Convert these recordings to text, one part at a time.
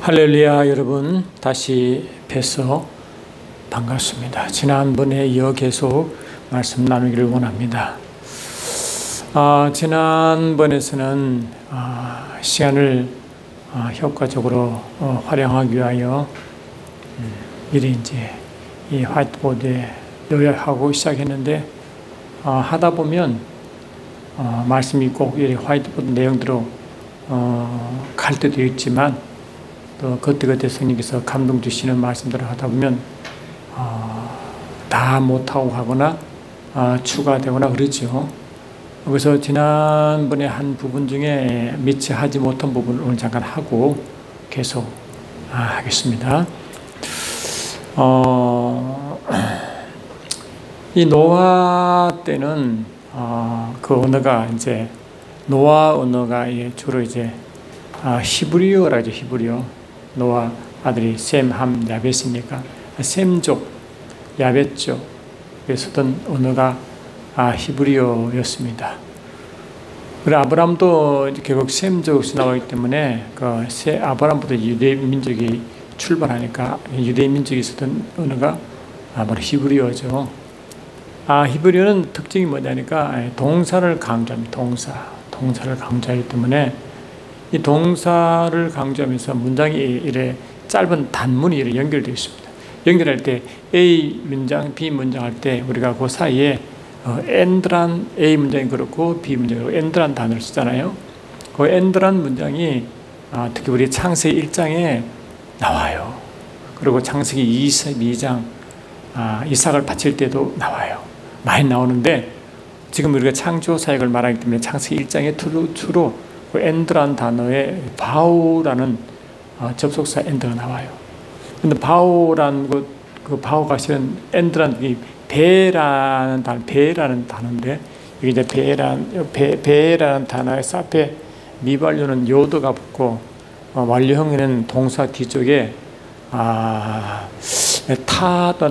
할렐루야. 여러분, 다시 뵈서 반갑습니다. 지난번에 이어 계속 말씀 나누기를 원합니다. 지난번에서는 시간을 효과적으로 활용하기 위하여 미리 이제 이 화이트보드에 요약하고 시작했는데, 하다 보면 말씀이 꼭 이 화이트보드 내용대로 갈 때도 있지만, 또 그때그때 성령께서 감동 주시는 말씀들을 하다 보면 다 못하고 가거나 추가되거나 그러죠. 그래서 지난번에 한 부분 중에 미처 하지 못한 부분을 오늘 잠깐 하고 계속 하겠습니다. 이 노아 때는 그 언어가 이제 노아 언어가 주로 이제 히브리어라 하죠. 히브리어. 노아 아들이 셈, 함, 야벳이니까 셈족, 야벳족 쓰던 언어가 히브리어였습니다. 그리고 아브라함도 결국 셈족에서 나오기 때문에 아브라함부터 유대 민족이 출발하니까 유대 민족이 쓰던 언어가 바로 히브리어죠. 히브리어는 특징이 뭐냐니까 동사를 강조합니다. 동사를 강조하기 때문에 이 동사를 강조하면서 문장이 이래 짧은 단문이 이래 연결되어 있습니다. 연결할 때 A 문장, B 문장 할 때 우리가 그 사이에 and란 A 문장이 그렇고 B 문장이 그렇고 and란 단어를 쓰잖아요. 그 and란 문장이 특히 우리 창세기 1장에 나와요. 그리고 창세기 22장 이삭을 바칠 때도 나와요. 많이 나오는데, 지금 우리가 창조 사역을 말하기 때문에 창세기 1장에 주로 그 and란 단어에 바우라는 접속사 and가 나와요. 근데 바우란 그 바우가 실은 and란 이 배라는 단어인데, 이게 이제 배라는 단어에서 앞에 미완료는 요도가 붙고 완료형에는 동사 뒤쪽에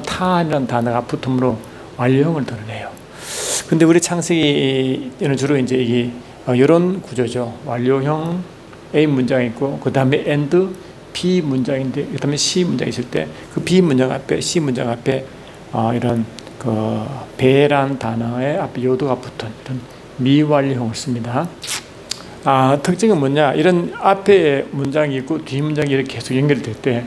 타이라는 단어가 붙음으로 완료형을 드러내요. 근데 우리 창세기에는 주로 이제 이게 이런 구조죠. 완료형 A 문장이 있고, 그 다음에 and B 문장인데, 그 다음에 C 문장이 있을 때 그 B 문장 앞에 C 문장 앞에 이런 그 배란 단어의 앞에 요도가 붙은 이런 미완료형을 씁니다. 특징은 뭐냐? 이런 앞에 문장이 있고 뒤 문장이 이렇게 계속 연결될 때,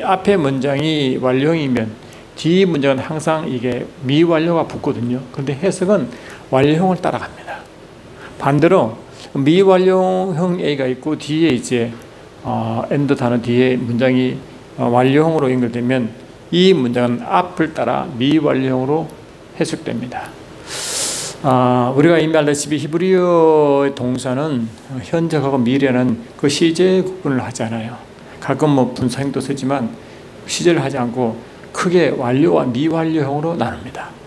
앞에 문장이 완료형이면 뒤 문장은 항상 이게 미완료가 붙거든요. 그런데 해석은 완료형을 따라갑니다. 반대로 미완료형 A가 있고 뒤에 이제 and 단어 뒤에 문장이 완료형으로 연결되면 이 문장은 앞을 따라 미완료형으로 해석됩니다. 우리가 이미 알다시피 히브리어의 동사는 현재하고 미래는 그 시제 구분을 하지 않아요. 가끔 뭐 분사형도 쓰지만 시제를 하지 않고 크게 완료와 미완료형으로 나눕니다.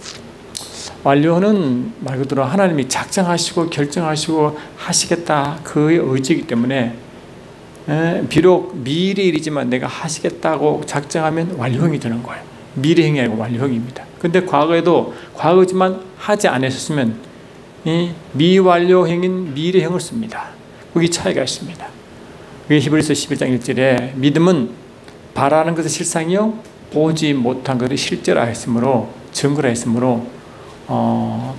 완료는 말 그대로 하나님이 작정하시고 결정하시고 하시겠다, 그의 의지이기 때문에 비록 미래일이지만 내가 하시겠다고 작정하면 완료형이 되는 거예요. 미래형이 아니고 완료형입니다. 근데 과거에도 과거지만 하지 않았으면 미완료형인 미래형을 씁니다. 거기 차이가 있습니다. 그게 히브리서 11장 1절에 믿음은 바라는 것의 실상이요 보지 못한 것을 실제라 했으므로, 증거라 했으므로,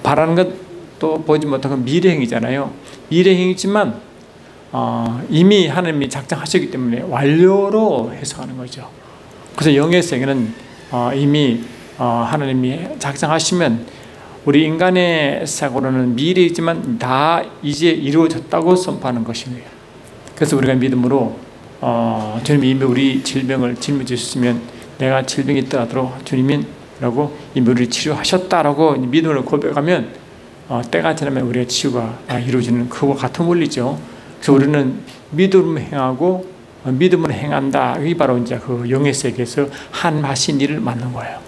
바라는 것도 보지 못한 건 미래형이잖아요. 미래형이지만 이미 하나님이 작정하셨기 때문에 완료로 해석하는 거죠. 그래서 영의 세계는 이미 하나님이 작정하시면 우리 인간의 사고로는 미래이지만 다 이제 이루어졌다고 선포하는 것이에요. 그래서 우리가 믿음으로 주님이 이미 우리 질병을 짊어지셨으면 내가 질병이 있더라도 주님이라고 이미 우리를 치료하셨다라고 믿음으로 고백하면 때가 지나면 우리의 치유가 이루어지는 그와 같은 원리죠. 그래서 우리는 믿음을 행하고 믿음을 행한다. 이게 바로 이제 그 영의 세계에서 하신 일을 맡는 거예요.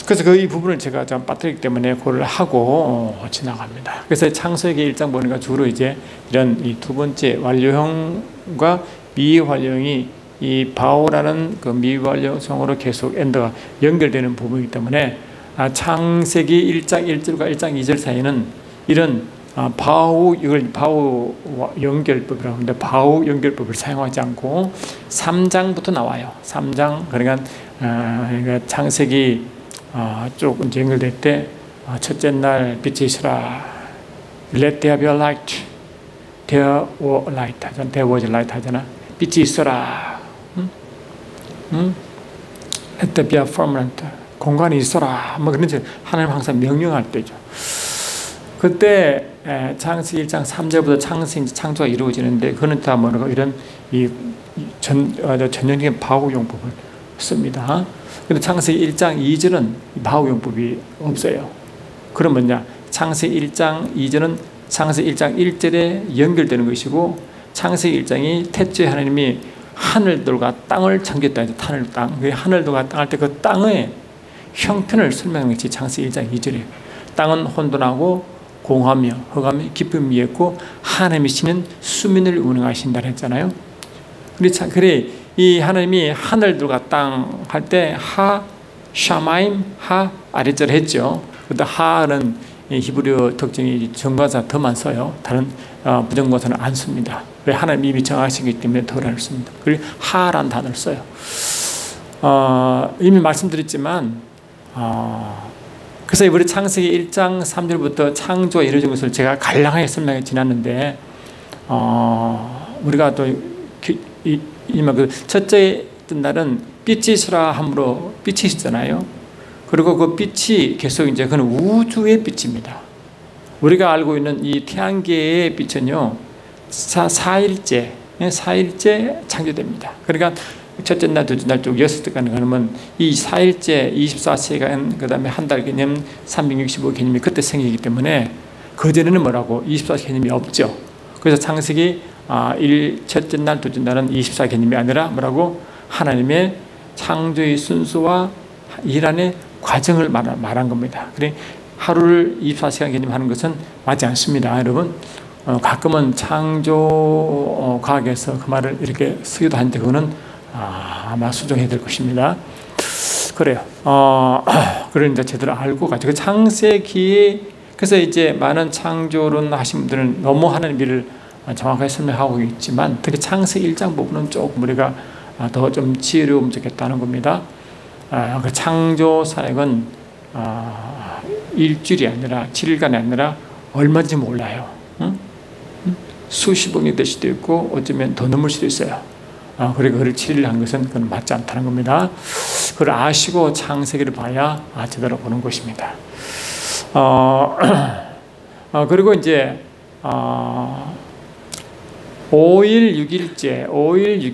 그래서 그 이 부분을 제가 좀 빠뜨리기 때문에 그걸 하고 지나갑니다. 그래서 창세기 1장 보니까 주로 이제 이런 이 두 번째 완료형과 미완료형이 이 바오라는 그 미완료성으로 계속 엔더가 연결되는 부분이기 때문에 창세기 1장 1절과 1장 2절 사이는 이런 이걸 바우 연결법이라고 하는데 바우 연결법을 사용하지 않고 3장부터 나와요. 3장 그러니까 창세기 쭉 연결될 때 첫째 날 빛이 있으라. Let there be a light. There was light 하잖아. There was light 하잖아. 빛이 있어라. Let there be a firmament. 공간이 있어라. 뭐 그런 식으로 하나님 항상 명령할 때죠. 그때 창세기 1장 3절부터 창조가 이루어지는데 그는 다 뭐라고 이런 전형적인 바우용법을 씁니다. 근데 창세기 1장 2절은 바우용법이 없어요. 그럼 뭐냐? 창세기 1장 2절은 창세기 1장 1절에 연결되는 것이고 창세기 1장이 태초에 하나님이 하늘들과 땅을 창조했다. 하늘, 땅. 하늘들과 땅 할 때 그 땅의 형편을 설명하는 것이 창세기 1장 2절이에요. 땅은 혼돈하고 공하며 흑암이 깊음이 있고 하나님이시는 수민을 운행하신다 했잖아요. 그래 이 하나님이 하늘들과 땅 할 때 하, 샤마임, 하 아래절 했죠. 근데 하는 히브리어 특징이 정관사 더만 써요. 다른 부정관사는 안 씁니다. 왜? 하나님이 이미 정하시기 때문에 더를 씁니다. 그리고 하라는 단어를 써요. 이미 말씀드렸지만 그래서 우리 창세기 1장 3절부터 창조가 이루어진 것을 제가 간략하게 설명해 지났는데 우리가 또 그 첫째 날은 빛이 있으라 함으로 빛이 있잖아요. 그리고 그 빛이 계속 이제 그는 우주의 빛입니다. 우리가 알고 있는 이 태양계의 빛은요 4일째 창조됩니다. 그러니까 첫째 날, 둘째 날 쭉 6일간 그러면 이 4일째 24시간 그 다음에 한 달 개념 365 개념이 그때 생기기 때문에 그전에는 뭐라고 24 개념이 없죠. 그래서 창세기 첫째 날, 둘째 날은 24 개념이 아니라 뭐라고 하나님의 창조의 순수와 일안의 과정을 말한 겁니다. 그래 하루를 24시간 개념하는 것은 맞지 않습니다, 여러분. 가끔은 창조 과학에서 그 말을 이렇게 쓰기도 하는데 그거는 아마 수정해야 될 것입니다. 그래요. 그걸 이제 제대로 알고 가지고 창세기에 그래서 이제 많은 창조론 하신 분들은 너무 하나님 일을 정확하게 설명하고 있지만 특히 창세기 1장 부분은 조금 우리가 더 좀 지혜로우면 좋겠다는 겁니다. 그 창조 사역은 일주일이 아니라 7일간이 아니라 얼마인지 몰라요. 수십억 년 될 수도 있고 어쩌면 더 넘을 수도 있어요. 그리고 그걸 7일 한 것은 그건 맞지 않다는 겁니다. 그걸 아시고 창세기를 봐야 제대로 보는 것입니다. 그리고 이제 5일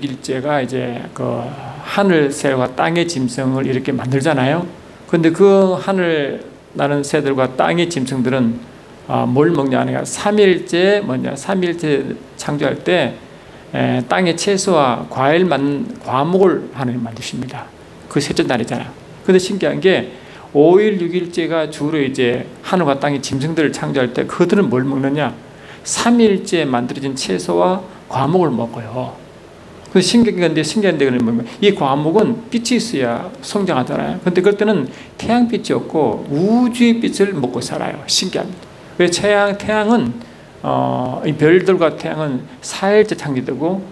6일째가 이제 그 하늘 새와 땅의 짐승을 이렇게 만들잖아요. 근데 그 하늘 나는 새들과 땅의 짐승들은 뭘 먹냐 하니까 3일째 뭐냐 3일째 창조할 때 땅의 채소와 과목을 하나님 만드십니다. 그 셋째 날이잖아요. 근데 신기한 게 5일 6일째가 주로 이제 하늘과 땅의 짐승들을 창조할 때 그들은 뭘 먹느냐 3일째 만들어진 채소와 과목을 먹어요. 그 신기한 데 그러면 이 과목은 빛이 있어야 성장하잖아요. 근데 그럴 때는 태양빛이 없고 우주의 빛을 먹고 살아요. 신기합니다. 왜 태양은 이 별들과 태양은 4일째 창조되고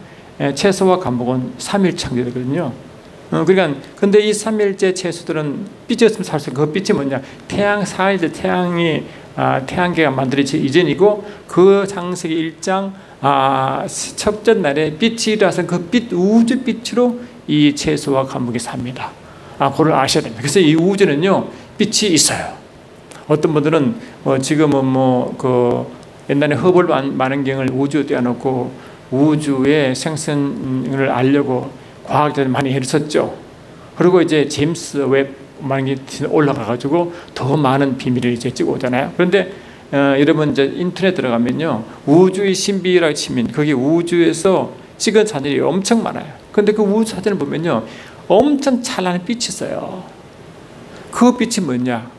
채소와 과목은 3일 창조되거든요. 그러니까 근데 이 3일째 채소들은 빛이 없으면 살 수 없고 그 빛이 뭐냐? 태양 4일째 태양계가 만들어지기 이전이고 그 창세기 1장 첫째 날에 빛이 일어나서 그 빛 우주 빛으로 이 채소와 과목이 삽니다. 그걸 아셔야 됩니다. 그래서 이 우주는요 빛이 있어요. 어떤 분들은 지금은 그 옛날에 허블 만원경을 우주에 떼어놓고 우주의 생성을 알려고 과학자들이 많이 애를 썼죠. 그리고 이제 제임스 웹 만원경이 올라가가지고 더 많은 비밀을 이제 찍어오잖아요. 그런데 여러분 이제 인터넷 들어가면요 우주의 신비라고 치면 거기 우주에서 찍은 사진이 엄청 많아요. 그런데 그 우주 사진을 보면요 엄청 찬란한 빛이 있어요. 그 빛이 뭐냐?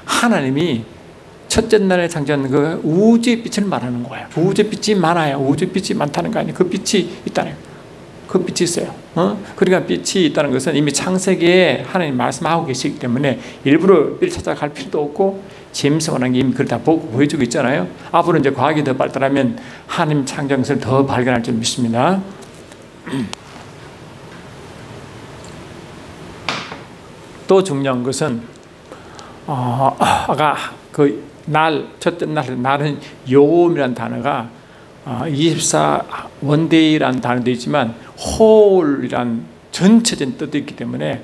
하나님이 첫째 날에 창조한 그 우주의 빛을 말하는 거예요. 우주의 빛이 많아요. 우주의 빛이 많다는 거 아니에요. 그 빛이 있다는 거예요. 그 빛이 있어요. 그러니까 빛이 있다는 것은 이미 창세기에 하나님 말씀하고 계시기 때문에 일부러 빛을 찾아갈 필요도 없고 제임스 원학이 이미 그걸 다 보여주고 있잖아요. 앞으로 이제 과학이 더 발달하면 하나님 창조한 것을 더 발견할 줄 믿습니다. 또 중요한 것은 아까 그 첫째 날은 요음이라는 단어가 24 원데이라는 단어도 있지만 홀이란 전체적인 뜻도 있기 때문에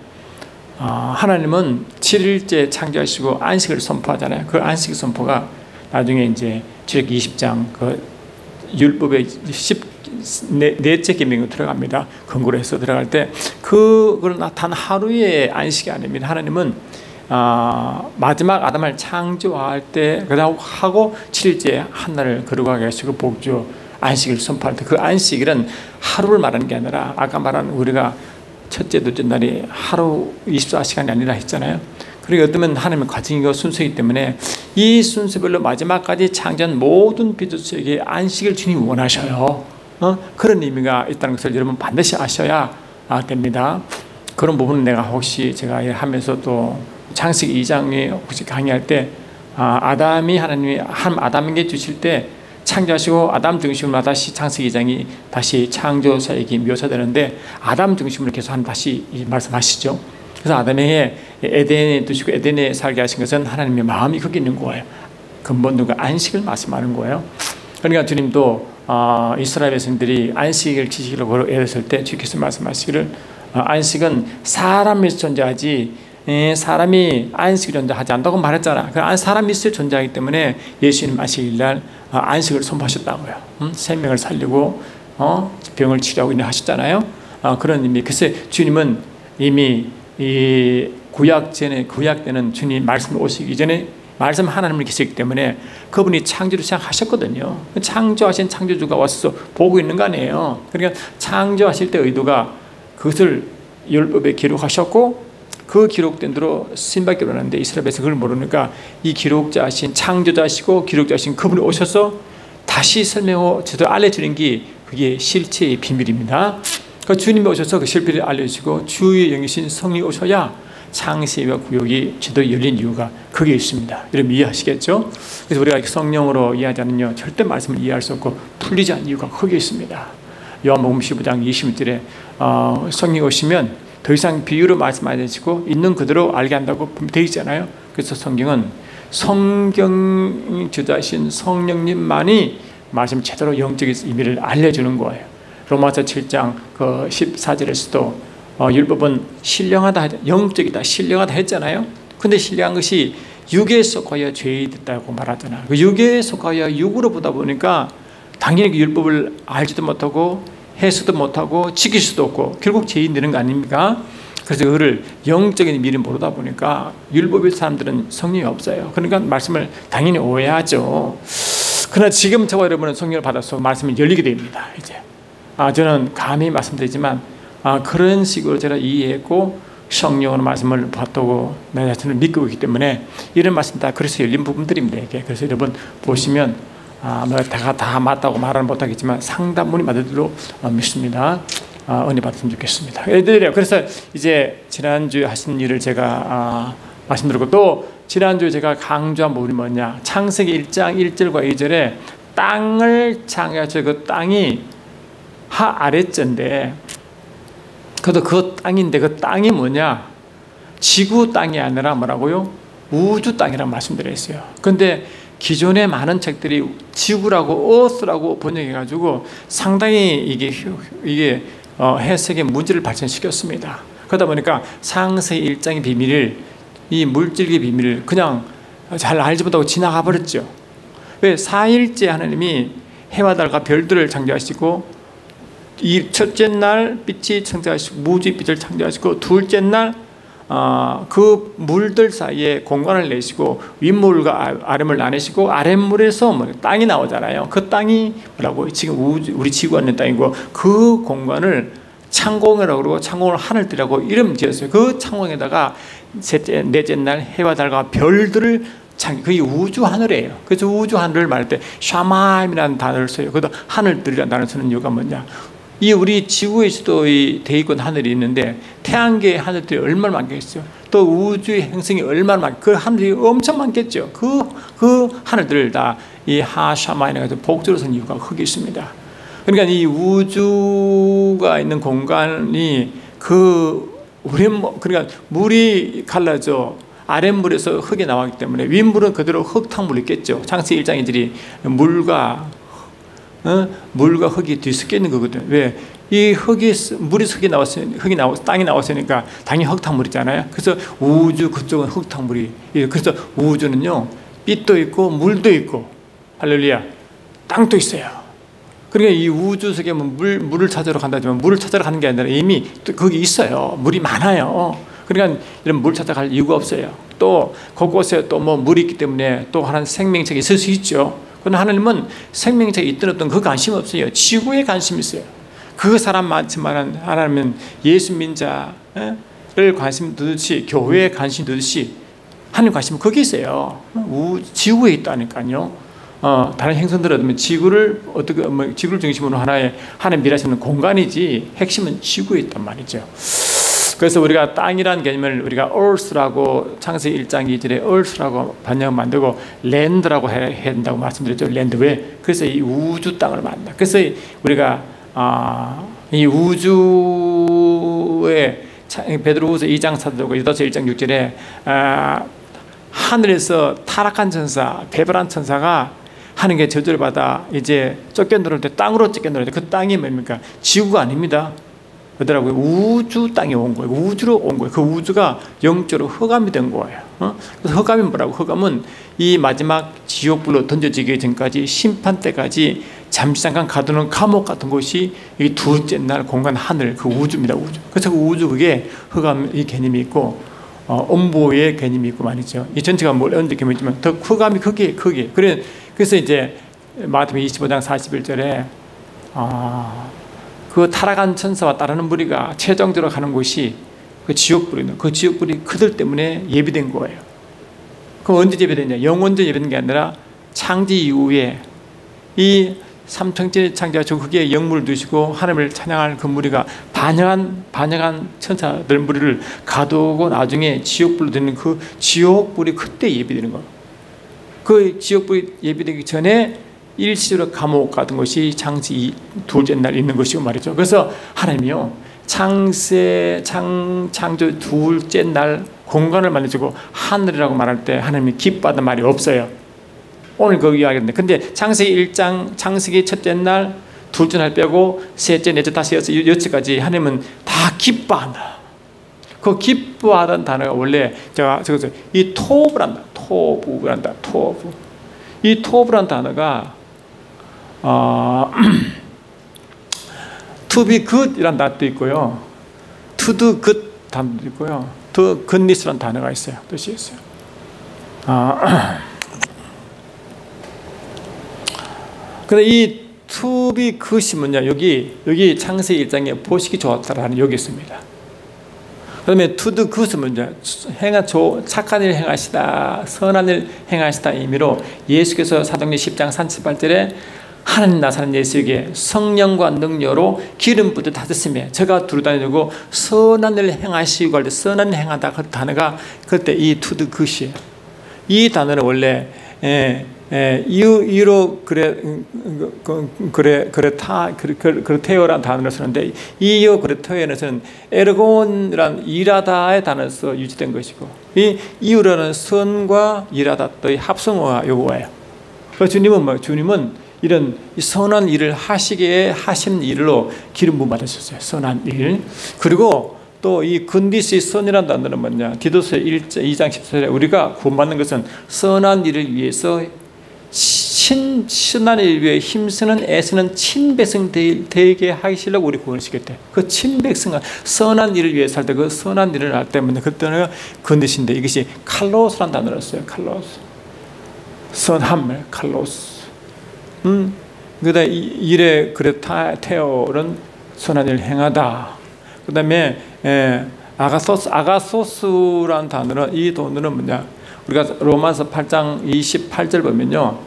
하나님은 7일째 창조하시고 안식을 선포하잖아요. 그 안식 선포가 나중에 이제 출애굽기 20장 그 율법의 14째 계명으로 들어갑니다. 근거로 해서 들어갈 때 그걸 단 하루의 안식이 아닙니다. 하나님은 마지막 아담을 창조할 때 그다음 하고 7일째 한날을 거룩하게 하시고 복주 안식을 선포할 때 그 안식일은 하루를 말하는 게 아니라 아까 말한 우리가 첫째, 둘째 날이 하루 24시간이 아니라 했잖아요. 그러니까 어쩌면 하나님의 과정이고 순서이기 때문에 이 순서별로 마지막까지 창조한 모든 피조체에게 안식을 주님이 원하셔요. 그런 의미가 있다는 것을 여러분 반드시 아셔야 됩니다. 그런 부분은 내가 혹시 제가 하면서 또 창세기 2장에 혹시 강의할 때 아담이 하나님이 아담에게 주실 때 창조하시고 아담 중심으로 다시 창세기 2장이 다시 창조사역이 묘사되는데 아담 중심으로 계속 다시 말씀하시죠. 그래서 아담에게 에덴에 두시고 에덴에 살게 하신 것은 하나님의 마음이 거기 있는 거예요. 근본도가 안식을 말씀하는 거예요. 그러니까 주님도 이스라엘 백성들이 안식을 지키려고 애렸을 때 주께서 말씀하시기를 안식은 사람에서 존재하지 사람이 안식을 존재하지 않다고 말했잖아. 사람이 있어야 존재하기 때문에 예수님 안식일날 안식을 선포하셨다고요. 생명을 살리고 병을 치료하고 하셨잖아요. 그런 의미. 그래서 주님은 이미 이 구약 때는 주님 말씀 오시기 전에 말씀 하나님을 계시기 때문에 그분이 창조를 시작하셨거든요. 창조하신 창조주가 와서 보고 있는 거 아니에요. 그러니까 창조하실 때 의도가 그것을 율법에 기록하셨고 그 기록된 대로 신밖에 없는데 이스라엘에서 그걸 모르니까 이 기록자신 창조자시고 기록자신 그분이 오셔서 다시 설명하고 저도 알려주는 게 그게 실체의 비밀입니다. 그 주님이 오셔서 그 실체를 알려주시고 주의 영이신 성령이 오셔야 창세기와 구약이 제대로 열린 이유가 거기에 있습니다. 여러분 이해하시겠죠? 그래서 우리가 성령으로 이해하지 않으면 절대 말씀을 이해할 수 없고 풀리지 않는 이유가 거기에 있습니다. 요한복음 15장 20절에 성령이 오시면 더 이상 비유로 말씀 안 해주시고 있는 그대로 알게 한다고 되어 있잖아요. 그래서 성경은 성경 저자신 성령님만이 말씀 제대로 영적인 의미를 알려주는 거예요. 로마서 7장 그 14절에서도 율법은 신령하다, 영적이다, 신령하다 했잖아요. 근데 신령한 것이 육에 속하여 죄에 됐다고 말하잖아요. 그 육에 속하여 육으로 보다 보니까 당연히 그 율법을 알지도 못하고 해서도 못하고 지킬 수도 없고 결국 죄인 되는 거 아닙니까? 그래서 그거를 영적인 미를 모르다 보니까 율법의 사람들은 성령이 없어요. 그러니까 말씀을 당연히 오해하죠. 그러나 지금 저와 여러분은 성령을 받아서 말씀이 열리게 됩니다. 이제 저는 감히 말씀드리지만 그런 식으로 제가 이해했고 성령으로 말씀을 받고 내 자신을 믿고 있기 때문에 이런 말씀 다 그래서 열린 부분들입니다. 이게. 그래서 여러분 보시면 다 맞다고 말은 못하겠지만 상당분이 맞을 줄로 믿습니다. 은혜 받았으면 좋겠습니다. 그래서 이제 지난주에 하신 일을 제가 말씀드렸고 또 지난주에 제가 강조한 부분이 뭐냐, 창세기 1장 1절과 2절에 땅을 창조하셔서 그 땅이 아래자인데 그것도 그 땅인데 그 땅이 뭐냐, 지구 땅이 아니라 뭐라고요? 우주 땅이라고 말씀드렸어요. 그런데 기존의 많은 책들이 지구라고 earth라고 번역해가지고 상당히 이게 해석의 문제를 발생시켰습니다. 그러다 보니까 창세기 1장의 비밀을, 이 물질의 비밀을 그냥 잘 알지 못하고 지나가 버렸죠. 왜? 4일째 하나님이 해와 달과 별들을 창조하시고 이 첫째 날 빛이 창조하시고 무지의 빛을 창조하시고 둘째 날 그 물들 사이에 공간을 내시고 윗물과 아랫물 나누시고 아랫물에서 땅이 나오잖아요. 그 땅이 뭐라고? 지금 우리 지구가 있는 땅이고 그 공간을 창공이라고 그러고 창공을 하늘들이라고 이름 지었어요. 그 창공에다가 넷째 날 해와 달과 별들을 그게 우주 하늘이에요. 그래서 우주 하늘을 말할 때 샤마임이라는 단어를 써요. 그래도 하늘들이라는 단어를 쓰는 이유가 뭐냐? 이 우리 지구에서도 이 대기권 하늘이 있는데 태양계의 하늘들이 얼마나 많겠어요. 또 우주의 행성이 얼마나 많, 그 하늘이 엄청 많겠죠. 그 하늘들을 다 이 하샤마인에 가서 복주로 쓴 이유가 흙이 있습니다. 그러니까 이 우주가 있는 공간이 그러니까 물이 갈라져 아랫물에서 흙이 나왔기 때문에 윗물은 그대로 흙탕물이 있겠죠. 창세기 1장 2절이 물과 흙이 뒤섞여 있는 거거든요. 왜? 이 물이 땅이 나왔으니까 당연히 흙탕물이잖아요. 그래서 우주 그쪽은 흙탕물이. 그래서 우주는요, 빛도 있고 물도 있고, 할렐루야, 땅도 있어요. 그러니까 이 우주 속에 물을 찾으러 간다지만 물을 찾으러 가는 게 아니라 이미 거기 있어요. 물이 많아요. 그러니까 이런 물 찾아갈 이유가 없어요. 또 곳곳에 또 뭐 물이 있기 때문에 또 하나는 생명체가 있을 수 있죠. 그러나 하나님은 생명체가 있든 없든 그 관심 없어요. 지구에 관심이 있어요. 그 사람 많지만 하나님은 예수 믿는 자를 관심 두듯이 교회에 관심 두듯이 하나님 관심은 거기 있어요. 지구에 있다니까요. 다른 행성들은 지구를 지구를 중심으로 하나님 일하시는 공간이지 핵심은 지구에 있단 말이죠. 그래서 우리가 땅이라는 개념을 우리가 earth라고 창세기 1장 2절에 earth라고 번역 만들고 land라고 해야 된다고 말씀드렸죠. land. 왜? 그래서 이 우주 땅을 만든다. 그래서 우리가 이 우주에 베드로후서 2장 4절과 유다서 1장 6절에 하늘에서 타락한 천사, 배반한 천사가 하나님께 저주를 받아 이제 쫓겨들어올 때 땅으로 쫓겨들어올 때 그 땅이 뭡니까? 지구가 아닙니다. 그러더라고요. 우주 땅에 온 거예요. 우주로 온 거예요. 그 우주가 영적으로 흑암이 된 거예요. 그래서 흑암이 뭐라고? 흑암은 이 마지막 지옥불로 던져지기 전까지 심판 때까지 잠시 잠깐 가두는 감옥 같은 곳이 이 둘째 날 공간 하늘, 그 우주입니다. 우주. 그래서 그 우주 그게 흑암 이 개념이 있고 음보의 개념이 있고 말이죠. 이 전체가 뭘 언제 개념이지만 더 흑암이 크게. 그래서 이제 마태복음 25장 41절에 그 타락한 천사와 따르는 무리가 최종적으로 가는 곳이 그 지옥불이는 그 지옥불이 그들 때문에 예비된 거예요. 그럼 언제 예비됐냐? 영원전 예비된 게 아니라 창지 이후에 이 삼천째 창조하시고 거기에 영물을 두시고 하나님을 찬양할 그 무리가 반역한 천사들 무리를 가두고 나중에 지옥불로 되는 그 지옥불이 그때 예비되는 거예요. 그 지옥불이 예비되기 전에 일시적으로 감옥 같은 것이 창세 둘째 날 있는 것이고 말이죠. 그래서 하나님이요, 창조 둘째 날 공간을 만들고 하늘이라고 말할 때 하나님이 기뻐하는 말이 없어요. 오늘 그 이야기인데, 근데 창세기 1장 창세기 첫째 날, 둘째 날 빼고 셋째, 넷째, 다섯째, 여섯째까지 하나님은 다 기뻐한다. 그 기뻐하던 단어가 원래 제가 적었어요. 이 토부란다. 이 토부란 단어가 to be good이라는 단어도 있고요, to do good 단어도 있고요, to goodness라는 단어가 있어요. 뜻이 있어요. 근데 이 to be good이 뭐냐? 여기 창세기 1장에 보시기 좋았다라는 여기 있습니다. 그다음에 to do good은 뭐냐? 착한 일 행하시다, 선한 일 행하시다 의미로 예수께서 사도행전 10장 38절에 하나님 나사렛 예수에게 성령과 능력으로 기름 부듯 하셨으며 저가 두루다니고 선한 일을 행하시고 할 때 선한 일을 행하다 그 단어가 그때 이 to do good이에요. 이 단어는 원래 이로 그레테오라는 단어를 쓰는데 이요 그레테오에는 에르곤이란 일하다의 단어에서 유지된 것이고 이 이유라는 선과 일하다의 합성어가 요거예요. 그 주님은 이런 선한 일을 하시기에 하신 일로 기름 부음 받으셨어요. 선한 일. 그리고 또 이 근디스의 선이라는 단어는 뭐냐? 디도서 2장 14절에 우리가 구원받는 것은 선한 일을 위해서 선한 일을 위해 힘쓰는 애쓰는 친백성 되게 하시려고 우리 구원하시겠대. 그 친백성은 선한 일을 위해 살 때 그 선한 일을 할 때문에 그때는 근디스인데 이것이 칼로스라는 단어를 써요. 칼로스. 선함을 칼로스. 그다음에 일에 그레테오는 선한 일을 행하다. 그다음에 아가소스라는 단어는 이 단어는 뭐냐? 우리가 로마서 8장 28절 보면요,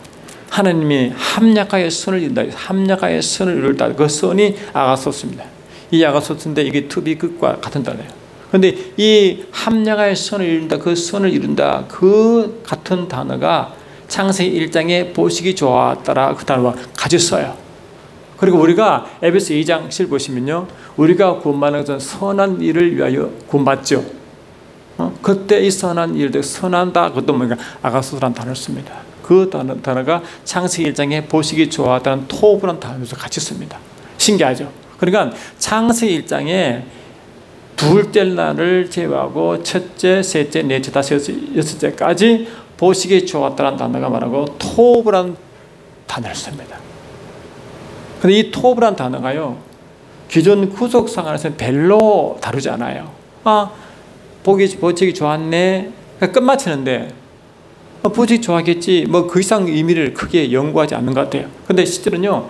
하나님이 합력하여 선을 이룬다. 합력하여 선을 이룰다. 그 선이 아가소스입니다. 이 아가소스인데 이게 to be good과 같은 단어예요. 그런데 이 합량하여 선을 이룬다, 그 선을 이룬다, 그 같은 단어가 창세기 1장에 보시기 좋았더라 그 단어가 같이 써요. 그리고 우리가 에베소 2장 7 보시면요, 우리가 구원받는 것은 선한 일을 위하여 구원받죠. 그때 이 선한 일들, 선한다, 그것도 뭔가 아가소스라는 단어를 씁니다. 그 단어가 창세기 1장에 보시기 좋았다는 토브라는 단어에서 같이 씁니다. 신기하죠. 그러니까 창세기 1장에 둘째 날을 제외하고 첫째, 셋째, 넷째, 다섯, 여섯째까지 보시기 좋았다는 단어가 말하고 토브라는 단어를 씁니다. 근데 이 토브라는 단어가요, 기존 구속상안에서는 별로 다루지 않아요. 보시기 좋았네, 끝마치는데 보시기 좋아하겠지, 뭐 그 이상 의미를 크게 연구하지 않는 것 같아요. 근데 실제로는요,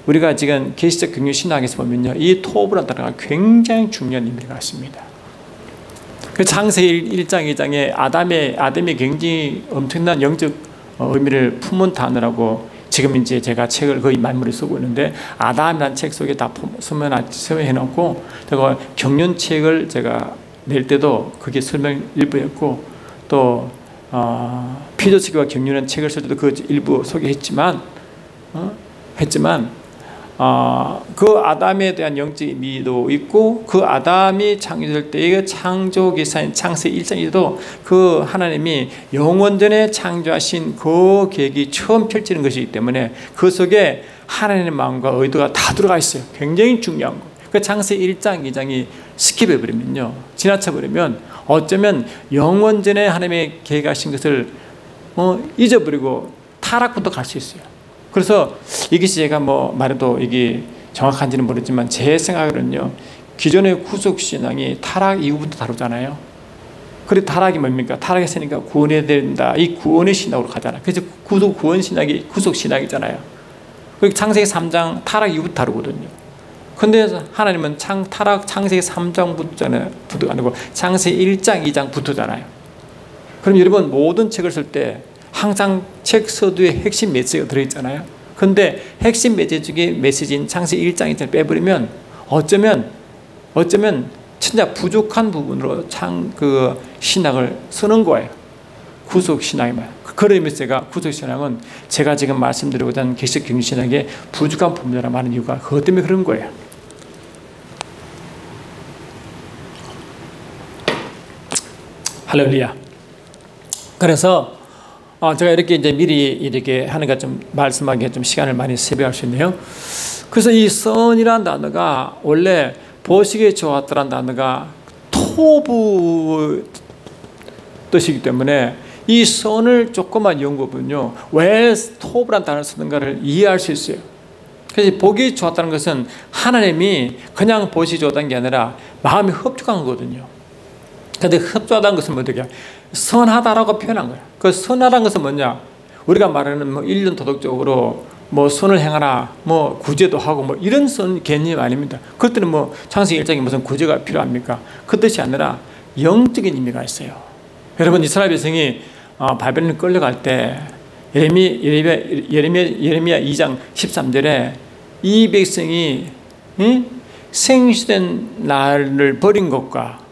우리가 지금 계시적 경륜 신학에서 보면요, 이 토브라는 단어가 굉장히 중요한 의미가 있습니다. 그 창세기 1장, 2장에 아담이 굉장히 엄청난 영적 의미를 품은 단어라고 지금 이제 제가 책을 거의 만물에 쓰고 있는데, 아담이라는 책 속에 다 서명해놓고, 그리고 경륜책을 제가 낼 때도 그게 설명 일부였고, 또 피조책과 경륜한 책을 쓸 때도 그 일부 소개했지만, 그 아담에 대한 영적 의미도 있고, 그 아담이 창조될 때의 창조 기사인 창세기 1장에도 그 하나님이 영원전에 창조하신 그 계획이 처음 펼치는 것이기 때문에 그 속에 하나님의 마음과 의도가 다 들어가 있어요. 굉장히 중요한 거. 그 창세기 1장, 2장이 스킵해버리면요, 지나쳐버리면 어쩌면 영원전에 하나님의 계획하신 것을 잊어버리고 타락부터 갈 수 있어요. 그래서 이것이 제가 뭐 말해도 이게 정확한지는 모르지만 제 생각으로는요, 기존의 구속신앙이 타락 이후부터 다루잖아요. 그리고 타락이 뭡니까? 타락했으니까 구원해야 된다, 이 구원의 신학으로 가잖아요. 그래서 구원신학이 구속신학이잖아요. 그리고 창세기 3장 타락 이후부터 다루거든요. 근데 하나님은 창세기 3장부터는 아니고 창세기 1장, 2장 부터잖아요. 그럼 여러분 모든 책을 쓸 때 항상 책 서두에 핵심 메시지가 들어있잖아요. 그런데 핵심 메시지인 창세기 1장, 2장을 빼버리면 어쩌면 진짜 부족한 부분으로 그 신학을 쓰는 거예요. 구속신학이만. 그런 의미에서 제가 구속신학은 제가 지금 말씀드리고자 하는 계시적 경륜신학의 부족한 부분이라 말하는 이유가 그것 때문에 그런 거예요. 할렐루야. 그래서 제가 이렇게 이제 미리 이렇게 하는가 좀 말씀하기에 좀 시간을 많이 세배할 수 있네요. 그래서 이 선이라는 단어가 원래 보시기에 좋았다라는 단어가 토부 뜻이기 때문에 이 선을 조금만 연구해보면요, 왜 토부라는 단어를 쓰는가를 이해할 수 있어요. 그래서 보기 좋았다는 것은 하나님이 그냥 보시기 좋았다는 게 아니라 마음이 흡족한 거거든요. 그런데 흡족하다는 것은 어떻게 선하다라고 표현한 거예요. 그 선하다는 것은 뭐냐? 우리가 말하는 뭐 일륜 도덕적으로 뭐 선을 행하라, 뭐 구제도 하고 뭐 이런 선 개념 아닙니다. 그것들은 뭐 창세기 1장에 무슨 구제가 필요합니까? 그 뜻이 아니라 영적인 의미가 있어요. 여러분, 이스라엘 백성이 바벨론에 끌려갈 때 예레미야 2장 13절에 이 백성이 생수된 나를 버린 것과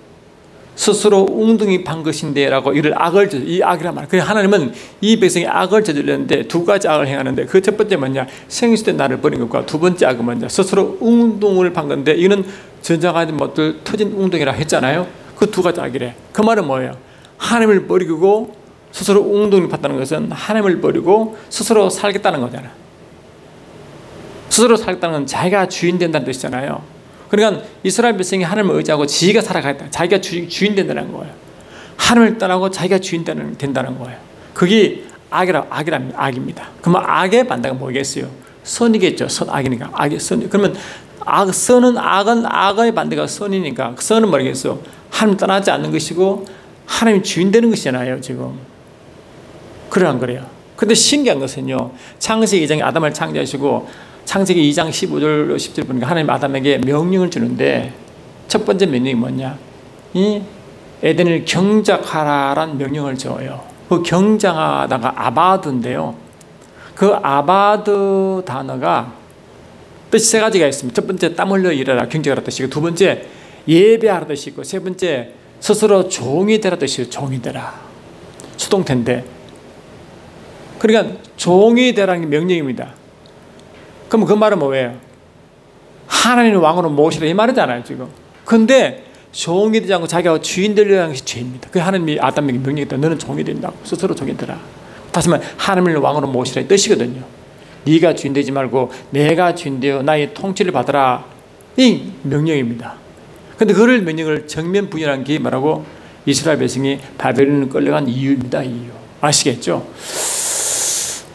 스스로 웅둥이 판 것인데 라고 이를 악을 저질, 이 악이란 말이에요. 그래서 하나님은 이 백성이 악을 저질렀는데 두 가지 악을 행하는데 그 첫 번째 뭐냐? 생수된 나를 버린 것과 두 번째 악은 뭐냐? 스스로 웅둥을 판 건데 이는 전장하지 못할 터진 웅둥이라 했잖아요. 그 두 가지 악이래. 그 말은 뭐예요? 하나님을 버리고 스스로 웅둥이 팠다는 것은 하나님을 버리고 스스로 살겠다는 거잖아요. 스스로 살겠다는 건 자기가 주인 된다는 뜻이잖아요. 그러니까 이스라엘 백성이 하나님을 의지하고 지가 살아가겠다. 자기가 주인 된다는 거예요. 하나님을 떠나고 자기가 주인 된다는 거예요. 그게 악입니다. 그러면 악의 반대가 뭐겠어요? 선이겠죠. 선, 악이니까. 악의 선. 그러면 선은 악의 반대가 선이니까 그 선은 뭐겠어요? 하나님 떠나지 않는 것이고 하나님이 주인 되는 것이잖아요, 지금. 그러한 거래요. 근데 신기한 것은요, 창세기 2장에 아담을 창조하시고 창세기 2장 15절 10절 보니까 하나님 아담에게 명령을 주는데 첫 번째 명령이 뭐냐? 이 에덴을 경작하라라는 명령을 줘요. 그 경작하다가 아바드인데요. 그 아바드 단어가 뜻이 세 가지가 있습니다. 첫 번째 땀 흘려 일하라, 경작하라 뜻이고, 두 번째 예배하라 뜻이 있고, 세 번째 스스로 종이 되라 뜻이 종이 되라. 수동태인데, 그러니까 종이 되라는 게 명령입니다. 그럼 그 말은 뭐예요? 하나님의 왕으로 모시라 이 말이잖아요 지금. 근데 종이 되지 않고 자기가 주인 되려는 것이 죄입니다. 그 하나님이 아담에게 명령했다. 너는 종이 된다고. 스스로 종이 되라. 다시 말해 하나님을 왕으로 모시라 이 뜻이거든요. 네가 주인 되지 말고 내가 주인 되어 나의 통치를 받으라, 이 명령입니다. 근데 그를 명령을 정면 부인한 게 뭐라고? 이스라엘 백성이 바벨론을 끌려간 이유입니다. 이유. 아시겠죠?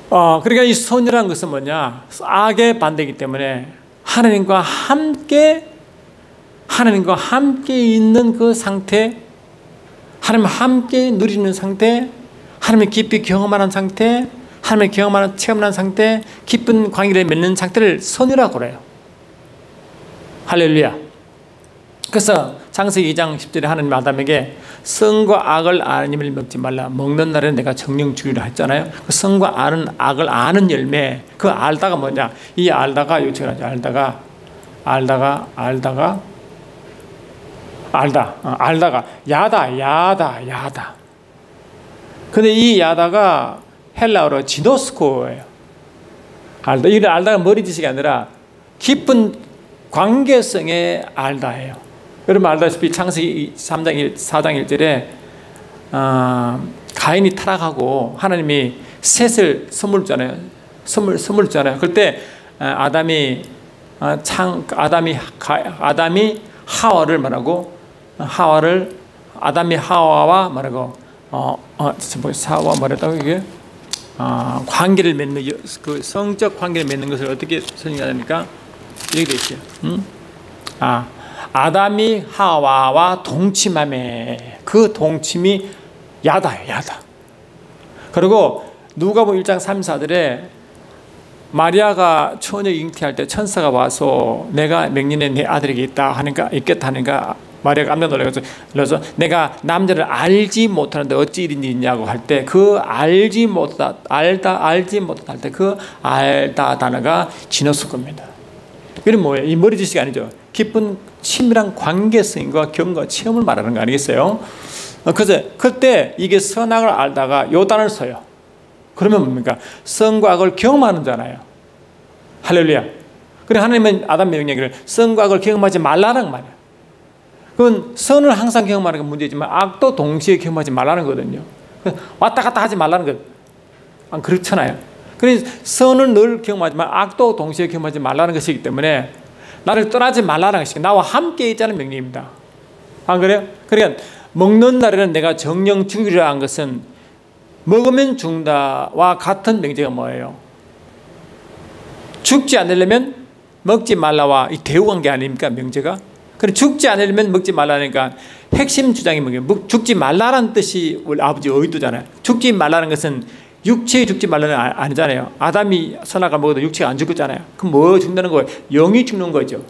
그러니까 이 선이라는 것은 뭐냐? 악의 반대이기 때문에 하나님과 함께 있는 그 상태, 하나님과 함께 누리는 상태, 하나님을 깊이 경험하는 상태, 하나님을 경험하는 체험하는 상태, 깊은 관계를 맺는 상태를 선이라고 그래요. 할렐루야. 그래서 창세기 2장 10절에 하나님 아담에게 선과 악을 아는 힘을 먹지 말라. 먹는 날에는 내가 정령 죽이라 했잖아요. 그 선과 악을 아는 열매, 그 알다가 뭐냐? 이 알다가 요청을 하죠. 알다가 야다. 근데 이 야다가 헬라어로 지노스코예요. 이 알다가 머리짓이 아니라 깊은 관계성의 알다예요. 여러분 알다시피 창세기 4장 1절에 가인이 타락하고 하나님이 셋을 선물 줬잖아요. 선물 줬잖아요. 그때 아담이 하와를 말하고 아담이 하와와 말하고 사와 말했다고 이게 관계를 맺는 그 성적 관계를 맺는 것을 어떻게 설명하니까 이렇게 돼 있어요. 아담이 하와와 동침함에 그 동침이 야다예요. 야다. 그리고 누가복음 1장 3, 4절에 마리아가 처녀 잉태할 때 천사가 와서 내가 명년에 내 아들에게 있겠다 하니까 마리아가 깜짝 놀라서 내가 남자를 알지 못하는데 어찌 일이 있냐고 할 때 그 알지 못하다 할 때 그 알다 단어가 지노스 겁니다. 이건 뭐예요? 이 머리짓이 아니죠. 깊은 친밀한 관계성과 경과 체험을 말하는 거 아니겠어요? 그래서 그때 이게 선악을 알다가 요단을 써요. 그러면 뭡니까? 선과 악을 경험하는 자잖아요. 할렐루야. 그래 하나님은 아담 명령을 선과 악을 경험하지 말라는 말이에요. 그건 선을 항상 경험하는 건 문제지만 악도 동시에 경험하지 말라는 거거든요. 왔다 갔다 하지 말라는 것. 그렇잖아요. 그래서 선을 늘 경험하지만 악도 동시에 경험하지 말라는 것이기 때문에 나를 떠나지 말라는 것이 나와 함께 있자는 명령입니다. 안 그래요? 그러니까 먹는 날에는 내가 정령 죽이려 한 것은 먹으면 죽는다와 같은 명제가 뭐예요? 죽지 않으려면 먹지 말라와 이 대우관계 아닙니까? 명제가. 그래 죽지 않으려면 먹지 말라니까 핵심 주장이 뭐예요? 죽지 말라는 뜻이 우리 아버지 의도잖아요. 죽지 말라는 것은 육체에 죽지 말라는 아니잖아요. 아담이 선악을 먹어도 육체가 안 죽었잖아요. 그럼 뭐 죽는다는 거예요? 영이 죽는 거죠.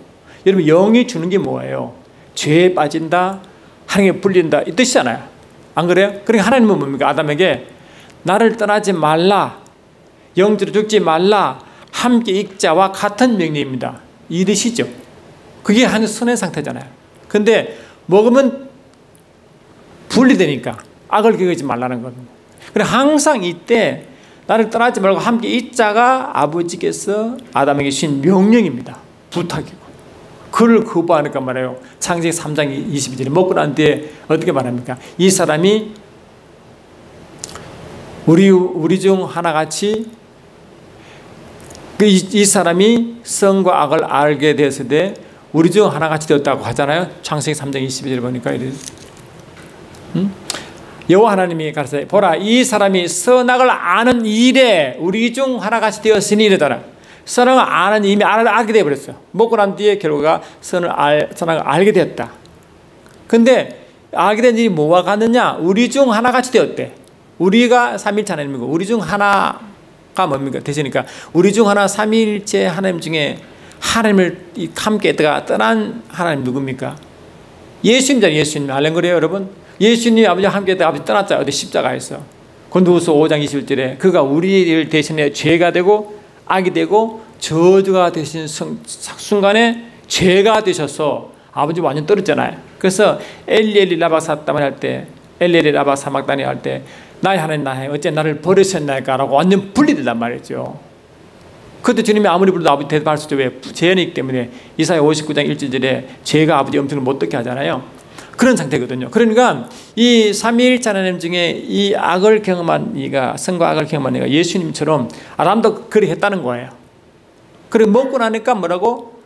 여러분 영이 죽는 게 뭐예요? 죄에 빠진다, 하나님께 불린다 이 뜻이잖아요. 안 그래요? 그러니까 하나님은 뭡니까? 아담에게 나를 떠나지 말라, 영적으로 죽지 말라, 함께 있자와 같은 명령입니다. 이 뜻이죠. 그게 한 선의 상태잖아요. 근데 먹으면 분리되니까 악을 경하지 말라는 겁니다. 그래 항상 이때 나를 떠나지 말고 함께 있자가 아버지께서 아담에게 주신 명령입니다. 부탁이고. 그를 거부하니까 말해요. 창세기 3장 22절에 먹고 난 뒤에 어떻게 말합니까? 이 사람이 우리 중 하나같이 이 사람이 선과 악을 알게 되었을 때 우리 중 하나같이 되었다고 하잖아요. 창세기 3장 22절에 보니까 이래. 여호와 하나님이 가르쳐 보라 이 사람이 선악을 아는 일에 우리 중 하나같이 되었으니 이러더라. 선악을 아는 이미 알게 되어버렸어요. 먹고 난 뒤에 결과가 선악을 알게 되었다. 근데 알게 된 일이 뭐와 같느냐? 우리 중 하나같이 되었대. 우리가 삼일체 하나님이고 우리 중 하나가 뭡니까? 되시니까 우리 중 하나 삼일체 하나님 중에 하나님을 함께 있다가 떠난 하나님 누굽니까? 예수님이잖아요. 예수님 알는 거래요 여러분? 예수님 아버지와 함께 있다가 아버지 떠났잖아요. 어디 십자가에서. 고린도후서 5장 21절에 그가 우리를 대신해 죄가 되고 악이 되고 저주가 되신 순간에 죄가 되셔서 아버지 완전 떨어졌잖아요. 그래서 엘리 라바 사따만 할 때, 엘리 라바 사막다니 할 때, 나의 하나님 나의 하나님 어째 나를 버리셨나이까 라고 완전 분리된단 말이죠. 그때 주님이 아무리 불러도 아버지 대답할 수 없죠. 왜? 죄인이기 때문에. 이사야 59장 1절에 죄가 아버지 음성을 못 듣게 하잖아요. 그런 상태거든요. 그러니까 이 삼위일체 하나님 중에 이 악을 경험한 이가, 선과 악을 경험한 이가 예수님처럼 아담도 그렇게 했다는 거예요. 그리고 먹고 나니까 뭐라고?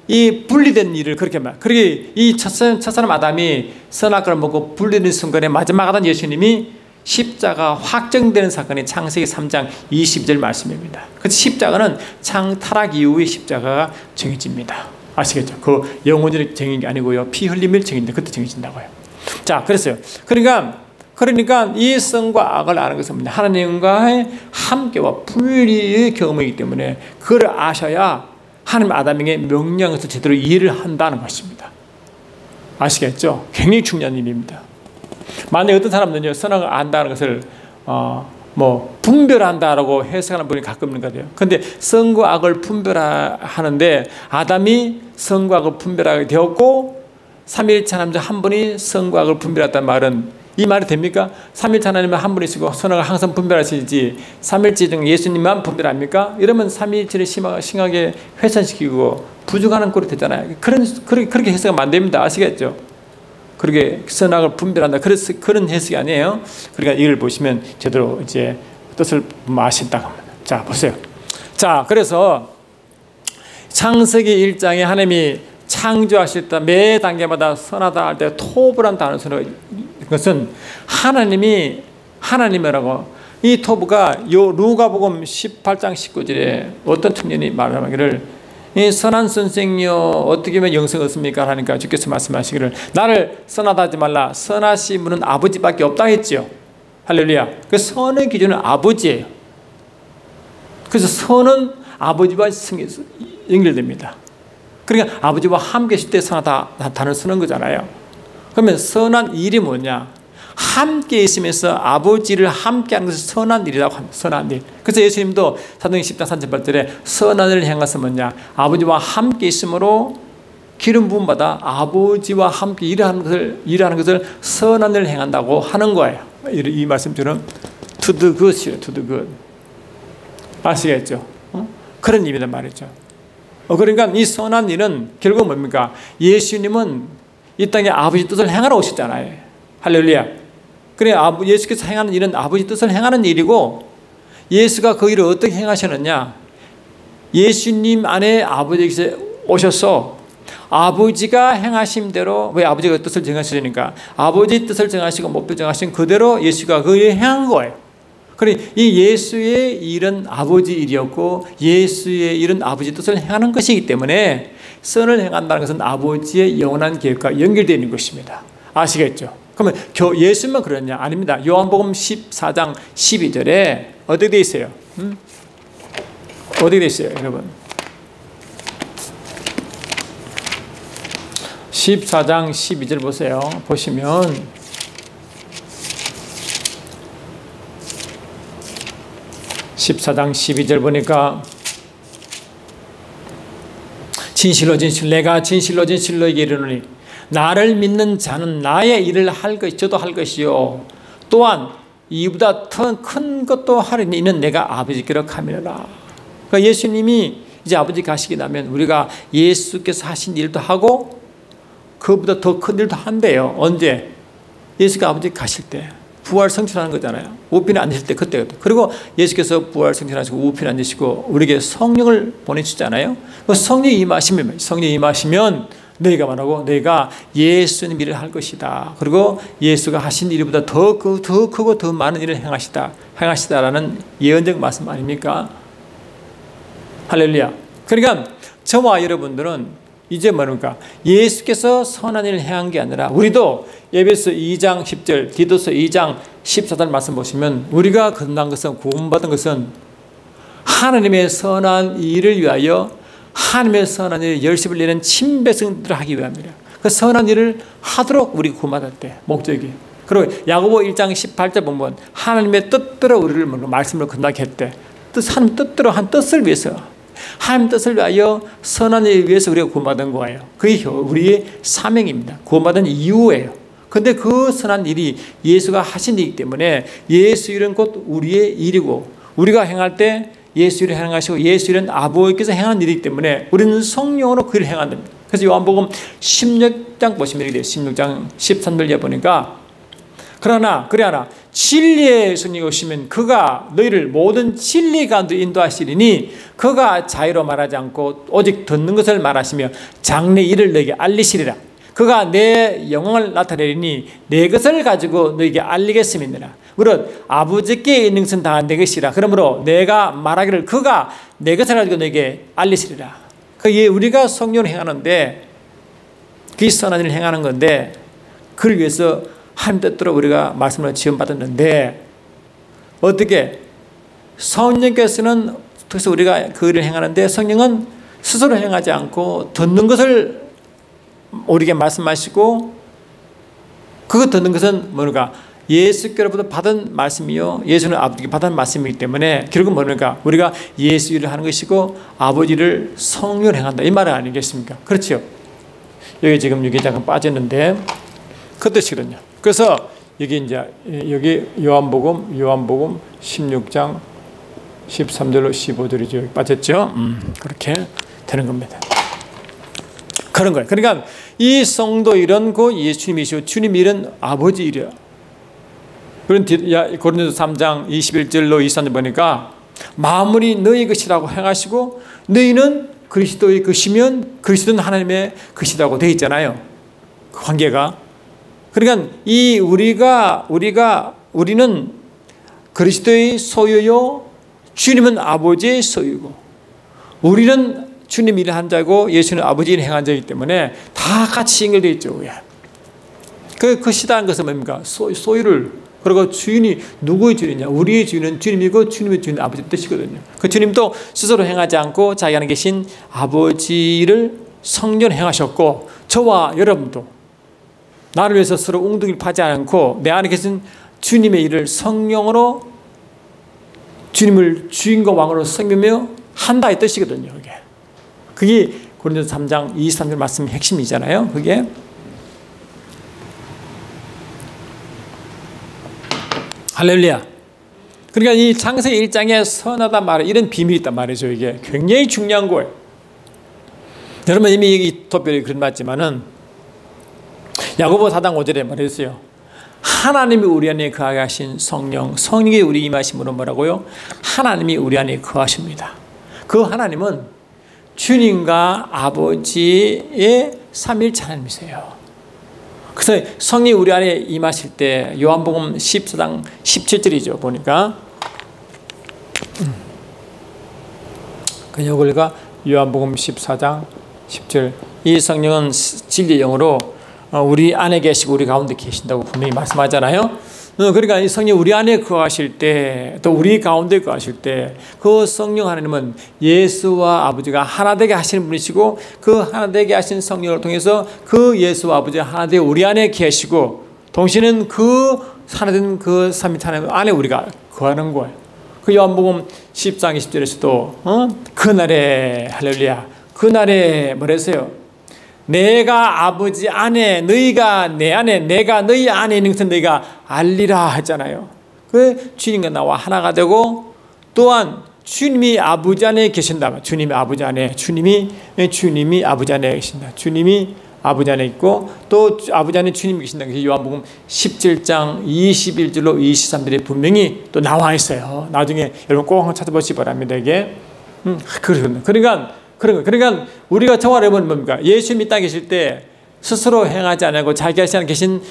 이 분리된 일을 그렇게 말. 그러게 이 첫사람 아담이 선악과를 먹고 분리된 순간에 마지막 아담 예수님이 십자가 확정되는 사건이 창세기 3장 22절 말씀입니다. 그래서 십자가는 타락 이후의 십자가가 정해집니다. 아시겠죠? 그 영원히 정해진 게 아니고요. 피 흘림을 정해진다. 그때 정해진다고요. 자, 그랬어요. 그러니까 이 선과 악을 아는 것은 뭐냐? 하나님과의 함께와 분리의 경험이기 때문에 그걸 아셔야 하나님 아담에게 명령을 제대로 이해를 한다는 것입니다. 아시겠죠? 굉장히 중요한 일입니다. 만약에 어떤 사람들은요, 선악을 안다는 것을 분별한다라고 해석하는 분이 가끔 있는 것 같아요. 그런데 선과 악을 분별하는데 아담이 선과 악을 분별하게 되었고 삼위일체 하나님 한 분이 선과 악을 분별했다는 말은 이 말이 됩니까? 삼위일체 하나님은 한 분이시고 선악을 항상 분별하시지 삼위일체 중 예수님만 분별합니까? 이러면 삼위일체를 심하게 훼손시키고 부족한 꼴이 되잖아요. 그렇게 해석하면 안 됩니다. 아시겠죠? 그렇게 선악을 분별한다. 그런 해석이 아니에요. 그러니까 이걸 보시면 제대로 이제 뜻을 아신다고 합니다. 자, 보세요. 자, 그래서 창세기 1장에 하나님이 창조하실 때 매 단계마다 선하다 할 때 토부란 단어를 쓰는 것은 하나님이라고. 이 토부가 요 누가복음 18장 19절에 어떤 청년이 말하기를 이 선한 선생이여 어떻게 하면 영생을 얻습니까? 하니까 주께서 말씀하시기를 나를 선하다 하지 말라. 선하신 분은 아버지밖에 없다 했죠. 할렐루야. 그 선의 기준은 아버지예요. 그래서 선은 아버지와 연결됩니다. 그러니까 아버지와 함께 있을 때 선하다 단어를 쓰는 거잖아요. 그러면 선한 일이 뭐냐? 함께 있으면서 아버지를 함께하는 것을 선한 일이라고 합니다. 선한 일. 그래서 예수님도 사도행전 10장 38절에 선한 일을 행하서 뭐냐? 아버지와 함께 있으므로 기름 부음 받아 아버지와 함께 일하는 것을 선한 일을 행한다고 하는 거예요. 이 말씀처럼 to the good이에요. to the good. 아시겠죠? 그런 의미란 말이죠. 그러니까 이 선한 일은 결국 뭡니까? 예수님은 이 땅에 아버지 뜻을 행하러 오셨잖아요. 할렐루야. 그래, 예수께서 행하는 일은 아버지 뜻을 행하는 일이고 예수가 그 일을 어떻게 행하셨느냐? 예수님 안에 아버지께서 오셔서 아버지가 행하신 대로, 왜 아버지가 뜻을 정하시니까 아버지 뜻을 정하시고 목표 정하신 그대로 예수가 그 일을 행한 거예요. 그래, 이 예수의 일은 아버지 일이었고 예수의 일은 아버지 뜻을 행하는 것이기 때문에 선을 행한다는 것은 아버지의 영원한 계획과 연결되어 있는 것입니다. 아시겠죠? 그러면 예수만 그러냐? 아닙니다. 요한복음 14장 12절에 어떻게 되어 있어요? 어떻게 되어 있어요, 여러분? 14장 12절 보세요. 보시면 (14장 12절) 보니까 진실로 내가 진실로 너에게 이르노니 나를 믿는 자는 나의 일을 할 것이 저도 할 것이요 또한 이보다 더 큰 것도 하리니 이는 내가 아버지께로 가미라. 그러니까 예수님이 이제 아버지 가시게 되면 우리가 예수께서 하신 일도 하고 그보다 더 큰 일도 한대요. 언제? 예수가 아버지 가실 때 부활 성취하는 거잖아요. 우편에 앉으실 때 그때거든요. 그리고 예수께서 부활 성취하시고 우편에 앉으시고 우리에게 성령을 보내주잖아요. 그 성령이 임하시면 너희가 말하고 너희가 예수님 일을 할 것이다. 그리고 예수가 하신 일보다 더 크고 더 많은 일을 행하시다라는 예언적 말씀 아닙니까? 할렐루야. 그러니까 저와 여러분들은 이제 뭐입니까? 예수께서 선한 일을 행한 게 아니라 우리도 에베소 2장 10절, 디도서 2장 14절 말씀 보시면 우리가 건난 것은 구원받은 것은 하나님의 선한 일을 위하여 하나님의 선한 일을 열심을 내는 친백성들을 하기 위함이라. 그 선한 일을 하도록 우리 구원받을 때 목적이. 그리고 야고보 1장 18절 보면 하나님의 뜻대로 우리를 말씀으로 건너게 했대. 하나님 뜻대로 한 뜻을 위해서 하나님 뜻을 위하여 선한 일을 위해서 우리가 구원받은 거예요. 그게 우리의 사명입니다. 구원받은 이유예요. 근데 그 선한 일이 예수가 하신 일이기 때문에 예수 일은 곧 우리의 일이고, 우리가 행할 때 예수 일을 행하시고 예수 일은 아버지께서 행한 일이기 때문에 우리는 성령으로 그 일을 행한다. 그래서 요한복음 16장 보시면 이렇게 돼요. 16장 13절에 보니까 그러나 진리의 성령이 오시면 그가 너희를 모든 진리 가운데 인도하시리니 그가 자유로 말하지 않고 오직 듣는 것을 말하시며 장래 일을 너희에게 알리시리라. 그가 내 영광을 나타내리니 내 것을 가지고 너희에게 알리겠음이니라. 무릇 아버지께 있는 것은 다 내 것이라. 그러므로 내가 말하기를 그가 내 것을 가지고 너희에게 알리시리라. 그게 우리가 성령을 행하는데, 그 선한 일을 행하는 건데, 그를 위해서 하나님 뜻대로 우리가 말씀을 지원받았는데, 어떻게 성령께서는, 그래서 우리가 그 일을 행하는데 성령은 스스로 행하지 않고 듣는 것을 우리에게 말씀하시고, 그거 듣는 것은 뭔가 예수께로부터 받은 말씀이요 예수는 아버지께 받은 말씀이기 때문에 결국은 뭐니까 우리가 예수 일을 하는 것이고 아버지를 성령을 행한다, 이 말은 아니겠습니까? 그렇죠? 여기 지금 여기 잠깐 빠졌는데 그 뜻이거든요. 그래서 여기 이제 여기 요한복음 16장 13절로 15절이죠. 여기 빠졌죠? 그렇게 되는 겁니다. 그런 거예요. 그러니까 이 성도 일은 그 예수님이시고 주님 일은 아버지 일이야. 그런 고린도서 3장 21절로 23절 보니까 만물이 너희 것이라고 행하시고 너희는 그리스도의 것이면 그리스도는 하나님의 것이라고 되어 있잖아요. 그 관계가. 그러니까 이 우리는 그리스도의 소유요 주님은 아버지의 소유고, 우리는 주님 일을 한 자고 예수는 아버지 일을 행한 자이기 때문에 다 같이 연결되어 있죠. 그 시다는 것은 뭡니까? 소유를. 그리고 주인이 누구의 주인이냐? 우리의 주인은 주님이고 주님의 주인은 아버지 뜻이거든요. 그 주님도 스스로 행하지 않고 자기 안에 계신 아버지를 성령 행하셨고, 저와 여러분도 나를 위해서 서로 웅둥이를 파지 않고 내 안에 계신 주님의 일을 성령으로 주님을 주인과 왕으로 섬기며 한다의 뜻이거든요. 그게 고린도서 3장 23절 말씀의 핵심이잖아요. 그게 할렐루야. 그러니까 이 창세기 1장에 선하다 말에 이런 비밀이 있단 말이죠. 이게 굉장히 중요한 거예요. 여러분 이미 이 토표에 그런 맞지만은 야고보 4장 5절에 말했어요. 하나님이 우리 안에 거하게 하신 성령이 우리 임하심으로 뭐라고요? 하나님이 우리 안에 거하십니다. 그 하나님은 주님과 아버지의 삼일체 하나님이세요. 그래서 성령이 우리 안에 임하실 때 요한복음 14장 17절이죠. 보니까 그 요걸가 요한복음 14장 10절, 이 성령은 진리의 영으로 우리 안에 계시고 우리 가운데 계신다고 분명히 말씀하잖아요. 그러니까 이 성령 우리 안에 거하실 때, 또 우리 가운데 거하실 때 그 성령 하나님은 예수와 아버지가 하나 되게 하시는 분이시고, 그 하나 되게 하신 성령을 통해서 그 예수와 아버지가 하나 되게 우리 안에 계시고, 동시에는 그 하나된 그 삼위일체 하나님 안에 우리가 거하는 거예요. 그 요한복음 10장 20절에서도 그날에 할렐루야, 그날에 뭐랬어요? 내가 아버지 안에 너희가 내 안에 내가 너희 안에 있는 것은 너희가 알리라 했잖아요. 그 주님과 나와 하나가 되고, 또한 주님이 아버지 안에 계신다. 주님이 아버지 안에, 주님이 아버지 안에 계신다. 주님이 아버지 안에 있고 또 아버지 안에 주님이 계신다. 요한복음 17장 21절로 23절에 분명히 또 나와 있어요. 나중에 여러분 꼭 한번 찾아보시기 바랍니다. 이게 그러니까 우리가 저와 여러분 뭡니까? 예수님이 땅에 계실 때 스스로 행하지 않고 자기 안에 계신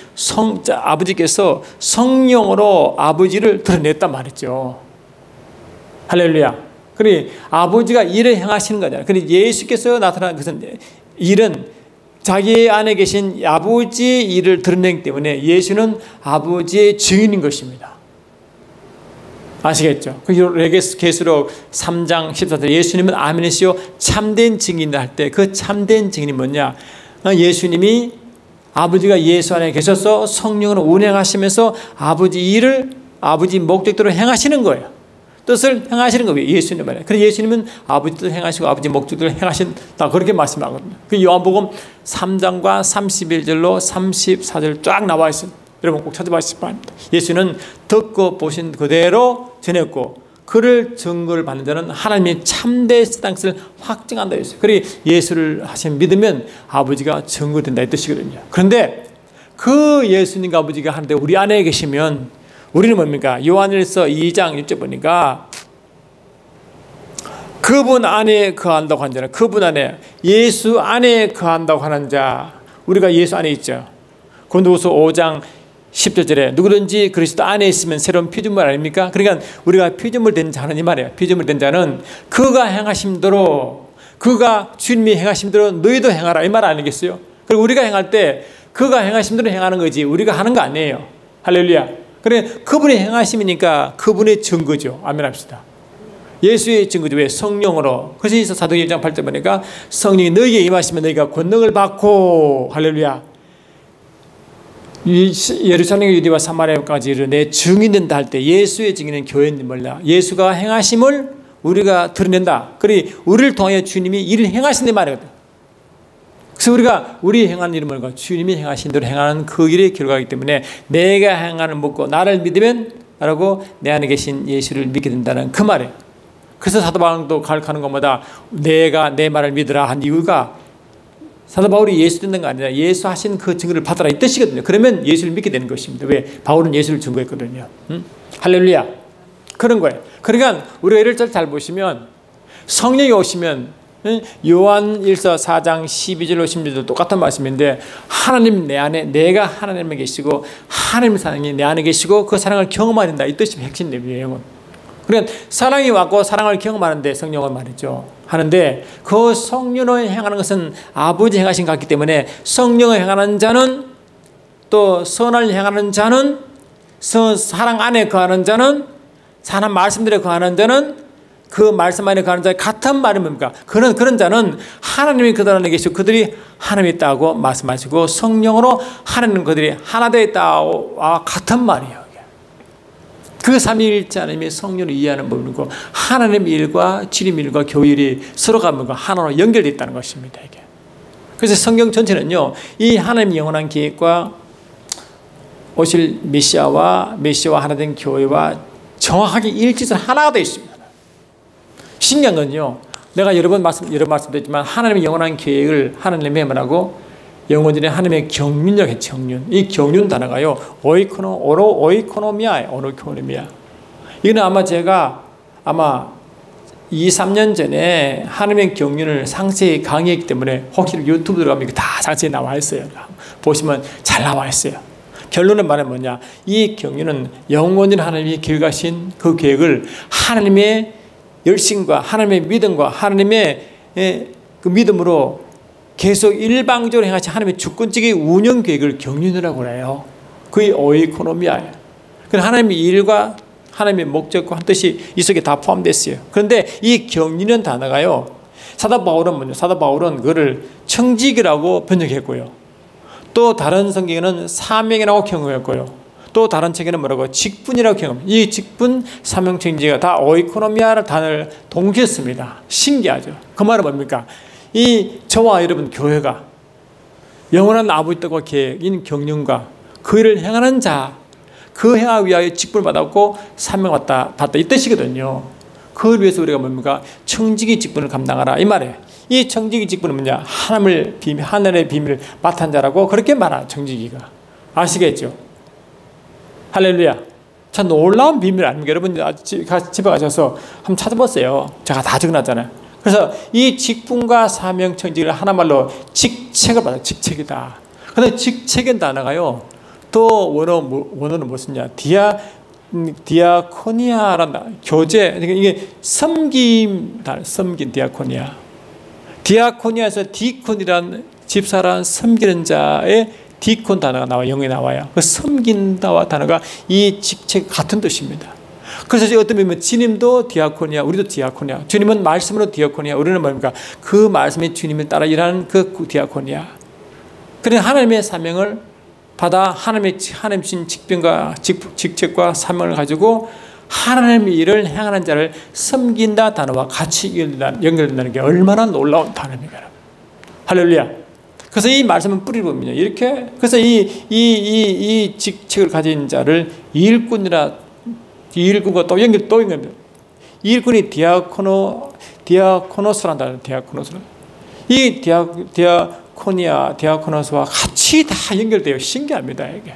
아버지께서 성령으로 아버지를 드러냈단 말이죠. 할렐루야. 그러니 아버지가 일을 행하시는 거잖아요. 그러니 예수께서 나타난 것은 일은 자기 안에 계신 아버지의 일을 드러내기 때문에 예수는 아버지의 증인인 것입니다. 아시겠죠? 계시록 3장 14절 예수님은 아멘이시오 참된 증인이다 할 때 그 참된 증인이 뭐냐? 예수님이 아버지가 예수 안에 계셔서 성령으로 운행하시면서 아버지 일을 아버지 목적대로 행하시는 거예요. 뜻을 행하시는 거예요. 예수님 말이에요. 그래서 예수님은 아버지 뜻을 행하시고 아버지 목적들을 행하신다. 그렇게 말씀하거든요. 그 요한복음 3장과 31절로 34절 쫙 나와 있어요. 여러분 꼭 찾아보시기 바랍니다. 예수는 듣고 보신 그대로 전했고 그를 증거를 받는 자는 하나님의 참된 뜻을 확증한다 했어요. 그리고 예수를 하시면 믿으면 아버지가 증거된다 이 뜻이거든요. 그런데 그 예수님과 아버지가 하는데 우리 안에 계시면 우리는 뭡니까? 요한일서 2장 1절 보니까 그분 안에 거한다고 한 자는 그분 안에 예수 안에 거한다고 하는 자 우리가 예수 안에 있죠. 고린도후서 5장 10절에 누구든지 그리스도 안에 있으면 새로운 피조물 아닙니까? 그러니까 우리가 피조물 된 자는 이 말이에요. 피조물 된 자는 그가 행하심대로 그가 주님이 행하심대로 너희도 행하라 이 말 아니겠어요? 그리고 우리가 행할 때 그가 행하심대로 행하는 거지 우리가 하는 거 아니에요. 할렐루야. 그래 그분이 행하심이니까 그분의 증거죠. 아멘 합시다. 예수의 증거죠. 왜? 성령으로. 그래서 사도행전 1장 8절 보니까 성령이 너희에게 임하시면 너희가 권능을 받고 할렐루야. 예루살렘 유대와 사마리아까지 내 증인 된다 할 때 예수의 증인은 교회인 몰라. 예수가 행하심을 우리가 드러낸다. 그리 우리를 통하여 주님이 일을 행하신다는 말이거든. 그래서 우리가 우리 행하는 일을 뭘까? 주님이 행하신 대로 행하는 그 일의 결과이기 때문에 내가 행하는 묻고 나를 믿으면 나라고 내 안에 계신 예수를 믿게 된다는 그 말이에요. 그래서 사도 바울도 가르치는 것마다 내가 내 말을 믿으라 한 이유가 사도 바울이 예수 듣는 거 아니라 예수 하신 그 증거를 받아라 이 뜻이거든요. 그러면 예수를 믿게 되는 것입니다. 왜? 바울은 예수를 증거했거든요. 할렐루야. 그런 거예요. 그러니까 우리가 1절 잘 보시면 성령이 오시면 요한일서 4장 12절로 16절 똑같은 말씀인데 하나님 내 안에 내가 하나님에 계시고 하나님 사랑이 내 안에 계시고 그 사랑을 경험해야 된다. 이 뜻이 핵심 내용이에요. 그러니까 사랑이 왔고 사랑을 경험하는데 성령은 말이죠. 하는데 그 성령을 행하는 것은 아버지 행하신 것 같기 때문에 성령을 행하는 자는 또 선을 행하는 자는 사랑 안에 거하는 자는 하나님 말씀대로 거하는 자는 그 말씀 안에 거하는 자의 같은 말이 뭡니까? 그런 자는 하나님이 그들 안에 계시고 그들이 하나님이 있다고 말씀하시고 성령으로 하나님 그들이 하나 되어 있다고 같은 말이에요. 그 삼위일체 하나님의 성령을 이해하는 법이고 하나님의 일과 주님 일과 교회 일이 서로가 하나로 연결되어 있다는 것입니다. 이게. 그래서 성경 전체는요. 이 하나님의 영원한 계획과 오실 메시아와 하나된 교회와 정확하게 일치해서 하나가 되어 있습니다. 신기한 건요. 내가 여러 번 말씀드렸지만 하나님의 영원한 계획을 하나님의 뭐라고 영어들이 하나님의 경륜이라고 했죠. 경륜. 이 경륜 단어가요. 오이코노미아예요. 오이코노미아. 이거는 아마 제가 2, 3년 전에 하나님의 경륜을 상세히 강의했기 때문에 혹시 유튜브 들어가면 다 상세히 나와 있어요. 보시면 잘 나와 있어요. 결론은 말은 뭐냐. 이 경륜은 영원히 하나님이 계획하신 그 계획을 하나님의 열심과 하나님의 믿음과 하나님의 그 믿음으로 계속 일방적으로 행하신 하나님의 주권적인 운영 계획을 경륜이라고 해요. 그게 오이코노미아예요. 그래서 하나님의 일과 하나님의 목적과 한 뜻이 이 속에 다 포함됐어요. 그런데 이 경륜이라는 단어가요. 사도 바울은 뭐냐? 사도 바울은 그거를 청직이라고 번역했고요. 또 다른 성경에는 사명이라고 경험했고요. 또 다른 책에는 뭐라고 직분이라고 경험. 이 직분, 사명, 청지가 다 오이코노미아라는 단어를 동시에 씁니다. 신기하죠. 그 말은 뭡니까? 이 저와 여러분 교회가 영원한 아버지 뜻과 계획인 경륜과 그 일을 행하는 자, 그 행하기 위하여 직분을 받았고 사명을 받다 이 뜻이거든요. 그걸 위해서 우리가 뭡니까? 청지기 직분을 감당하라 이 말이에요. 이 청지기 직분은 뭐냐? 하늘의 비밀을 맡은 자라고 그렇게 말하는 청지기가. 아시겠죠? 할렐루야. 참 놀라운 비밀 아닙니까? 여러분 집에 가셔서 한번 찾아보세요. 제가 다 적어놨잖아요. 그래서 이 직분과 사명 청지기를 하나말로 직책을 받아요. 직책이다. 근데 직책인 단어가요. 또 원어는 무엇이냐? 디아코니아란다. 교제. 그러니까 이게 섬김 디아코니아. 디아코니아에서 디콘이란 집사란 섬기는 자의 디콘 단어가 나와 영어에 나와요. 그 섬긴다와 단어가 이 직책 같은 뜻입니다. 그래서 어떤 면은 주님도 디아코니아, 우리도 디아코니아. 주님은 말씀으로 디아코니아, 우리는 뭡니까? 그 말씀의 주님을 따라 일하는 그 디아코니아. 그래 하나님의 사명을 받아 하나님 주신 직분과 직책과 사명을 가지고 하나님의 일을 행하는 자를 섬긴다 단어와 같이 연결된다는 게 얼마나 놀라운 단어입니까? 할렐루야. 그래서 이 말씀은 뿌리를 봅니다. 이렇게 그래서 이 직책을 가진 자를 일꾼이라 일꾼과 또 연결됩니다. 일꾼이 디아코노스란 단어, 디아코노스. 이 디아코니아, 디아코노스와 같이 다 연결돼요. 신기합니다, 이게.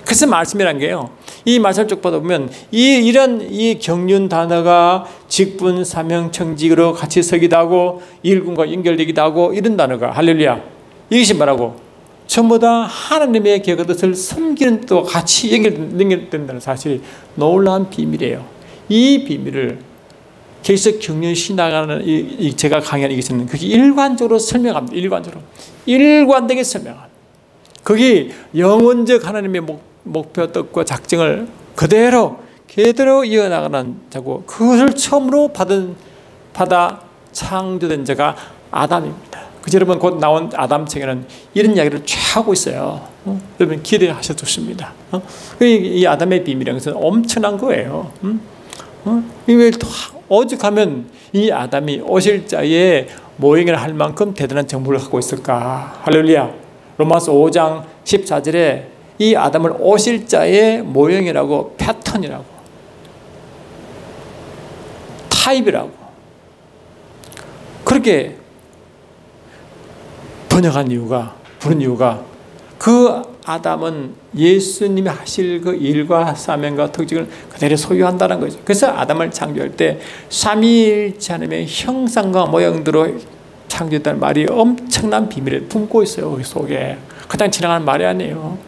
그래서 말씀이란 게요. 이 말씀을 쭉 보다 보면 이런 경륜 단어가 직분, 사명, 청직으로 같이 서기도 하고 일꾼과 연결되기도 하고 이런 단어가 할렐루야. 이것이 뭐라고? 전부 다 하나님의 계획 뜻을 섬기는 또 같이 연결된다는 사실이 놀라운 비밀이에요. 이 비밀을 계속 경륜시 나가는 제가 강의하는 이것은 그게 일관적으로 설명합니다. 일관되게 설명합니다. 그게 영원적 하나님의 목표 뜻과 작정을 그대로 이어나가는 자고 그것을 처음으로 받아 창조된 자가 아담입니다. 그래서 여러분 곧 나온 아담책에는 이런 이야기를 쫙 하고 있어요. 여러분 기대하셔도 좋습니다. 이 아담의 비밀이라는 것은 엄청난 거예요. 오죽하면 이 아담이 오실 자의 모형을 할 만큼 대단한 정보를 갖고 있을까. 할렐루야. 로마서 5장 14절에 이 아담을 오실 자의 모형이라고, 패턴이라고, 타입이라고 그렇게 번역한 이유가, 부른 이유가 그 아담은 예수님이 하실 그 일과 사명과 특징을 그대로 소유한다는 거죠. 그래서 아담을 창조할 때 삼위일체 하나님의 형상과 모양대로 창조했다는 말이 엄청난 비밀을 품고 있어요. 그 속에. 그냥 지나가는 말이 아니에요.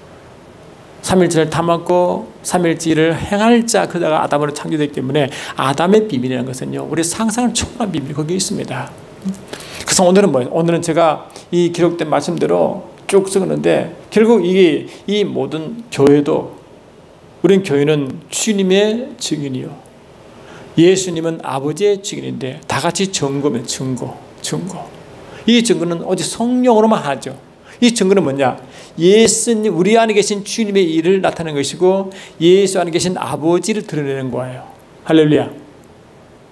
삼일체를 담았고 삼일체를 행할 자 그자가 아담으로 창조됐기 때문에 아담의 비밀이라는 것은요, 우리 상상을 초월한 비밀이 거기에 있습니다. 그래서 오늘은 뭐예요? 오늘은 제가 이 기록된 말씀대로 쭉 쓰는데 결국 이 모든 교회도, 우린 교회는 주님의 증인이요, 예수님은 아버지의 증인인데 다 같이 증거면 증거. 이 증거는 오직 성령으로만 하죠. 이 증거는 뭐냐? 예수님, 우리 안에 계신 주님의 일을 나타내는 것이고 예수 안에 계신 아버지를 드러내는 거예요. 할렐루야.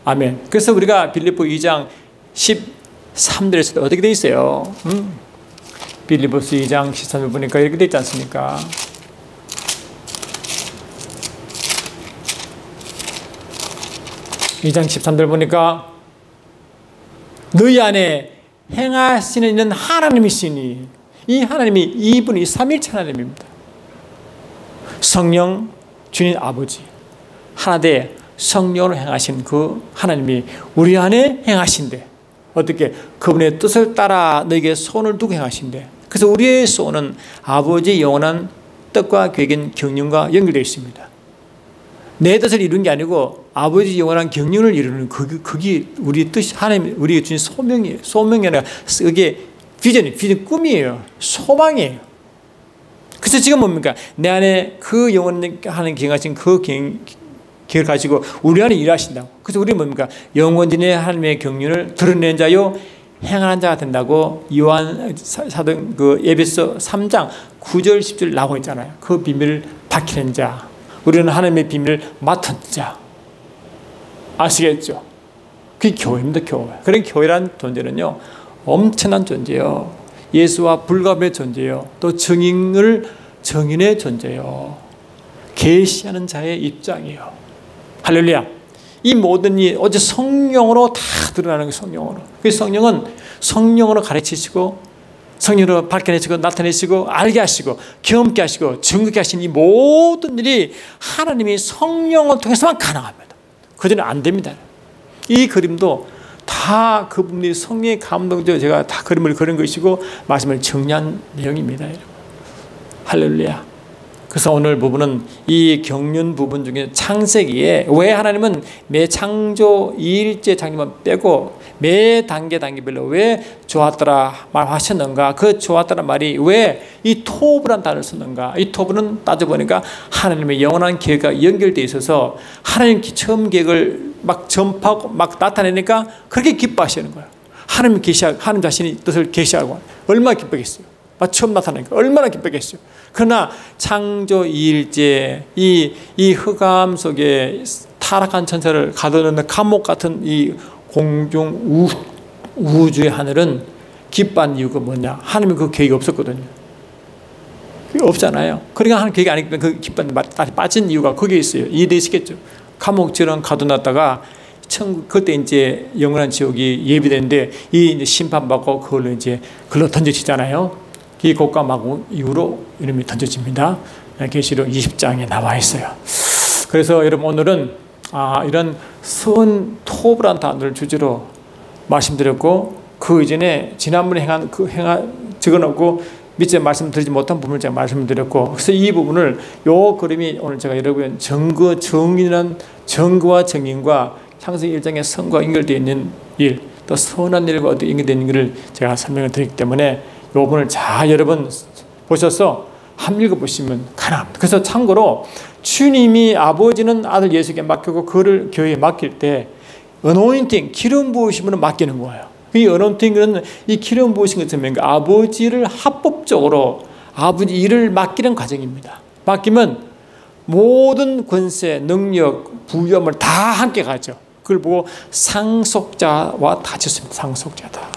아멘. 그래서 우리가 빌립보 2장 13절에서도 어떻게 돼 있어요? 빌립보서 2장 13절 보니까 이렇게 돼 있지 않습니까? 이 장 13절 보니까 너희 안에 행하시는 이는 하나님이시니, 이 하나님이 이분이 삼일체 하나님입니다. 성령, 주님 아버지 하나되 성령으로 행하신 그 하나님이 우리 안에 행하신대. 어떻게? 그분의 뜻을 따라 너에게 손을 두고 행하신대. 그래서 우리의 손은 아버지의 영원한 뜻과 계획인 경륜과 연결되어 있습니다. 내 뜻을 이루는 게 아니고 아버지 영원한 경륜을 이루는 그게 우리 뜻이, 하나님 우리가 주신 소명이에요. 소명이 아니라 그게 비전, 꿈이에요. 소망이에요. 그래서 지금 뭡니까? 내 안에 그 영원하는 경하신 그 계획을 가지고 우리 안에 일하신다고. 그래서 우리는 뭡니까? 영원진의 하나님의 경륜을 드러낸 자요 행하는 자가 된다고 요한 사도 그 에베소 3장 9절 10절 나오고 있잖아요. 그 비밀을 밝히는 자, 우리는 하나님의 비밀을 맡은 자. 아시겠죠? 그게 교회입니다. 교회. 그런 교회라는 존재는요 엄청난 존재예요. 예수와 불가분의 존재예요. 또 정인의 존재예요. 계시하는 자의 입장이에요. 할렐루야. 이 모든 일 어제 성령으로 다 드러나는 거예요. 성령으로. 그 성령은 성령으로 가르치시고 성령으로 밝혀내시고 나타내시고 알게 하시고 경험케 하시고 증거케 하신 이 모든 일이 하나님이 성령을 통해서만 가능합니다. 그전에 안 됩니다. 이 그림도 다 그분이 성령의 감동으로 제가 다 그림을 그린 것이고 말씀을 정리한 내용입니다. 여러분. 할렐루야. 그래서 오늘 부분은 이 경륜 부분 중에 창세기에 왜 하나님은 매 창조 2일째 창조만 빼고 매 단계별로 왜 좋았더라 말하셨는가? 그 좋았더라 말이 왜 이 토부란 단어를 썼는가? 이 토부는 따져보니까 하나님의 영원한 계획과 연결되어 있어서 하나님 처음 계획을 막 전파하고 막 나타내니까 그렇게 기뻐하시는 거예요. 하나님 자신이 뜻을 계시하고 얼마나 기쁘겠어요. 처음 나타나니까 얼마나 기쁘겠어요. 그러나 창조 2일째 이 흑암 속에 타락한 천사를 가둬놓는 감옥 같은 이 공중 우주의 하늘은 기뻐하는 이유가 뭐냐? 하나님은 그 계획이 없었거든요. 그게 없잖아요. 그러니까 하나님 계획이 아니기 때문에 그 기뻐하는 빠진 이유가 거기에 있어요. 이해되시겠죠? 감옥처럼 가둬놨다가 그때 이제 영원한 지옥이 예비되는데 이 이제 심판받고 그걸로 이제 글로 던져지잖아요. 이 곡과 마구 이후로 이름이 던져집니다. 계시록 20장에 나와 있어요. 그래서 여러분 오늘은 이런 선 토브란 단어를 주제로 말씀드렸고 그 이전에 지난번에 적어놓고 밑에 말씀드리지 못한 부분을 제가 말씀드렸고 그래서 이 부분을 요 그림이 오늘 제가 여러분 정인이란 정거와 정인과 창세기 1장의 선과 연결되어 있는 일, 또 선한 일과 어떻게 연결되어 있는 일을 제가 설명을 드렸기 때문에 이 부분을 잘 여러분 보셔서 한번 읽어보시면 가능합니다. 그래서 참고로 주님이 아버지는 아들 예수에게 맡기고 그를 교회에 맡길 때 어노인팅, 기름 부으심으로 맡기는 거예요. 이 어노인팅은 이 기름 부으신 것은 아버지를 합법적으로 아버지 일을 맡기는 과정입니다. 맡기면 모든 권세, 능력, 부유함을 다 함께 가죠. 그걸 보고 상속자와 같이 씁니다. 상속자다.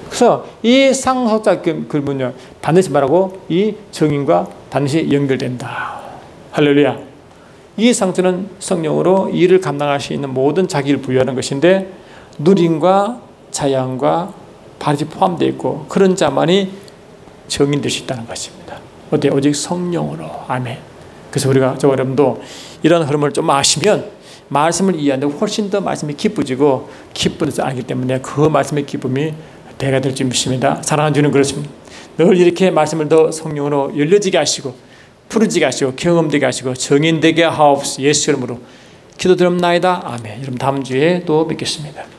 그래서 이 상속자 그분요 반드시 말하고 이 정인과 반드시 연결된다. 할렐루야. 이 상태는 성령으로 일을 감당할 수 있는 모든 자기를 부여하는 것인데 누림과 자양과 반드시 포함되어 있고 그런 자만이 정인 될 수 있다는 것입니다. 어때? 오직 성령으로. 아멘. 그래서 우리가 저 여러분도 이런 흐름을 좀 아시면 말씀을 이해하는데 훨씬 더 말씀이 깊어지고 기쁨에서 알기 때문에 그 말씀의 기쁨이 배가 될 줄 믿습니다. 사랑하는 주님 그렇습니다. 늘 이렇게 말씀을 더 성령으로 열려지게 하시고 푸르지게 하시고 경험되게 하시고 정인되게 하옵소서. 예수 이름으로 기도드립나이다. 아멘. 여러분 다음 주에 또 뵙겠습니다.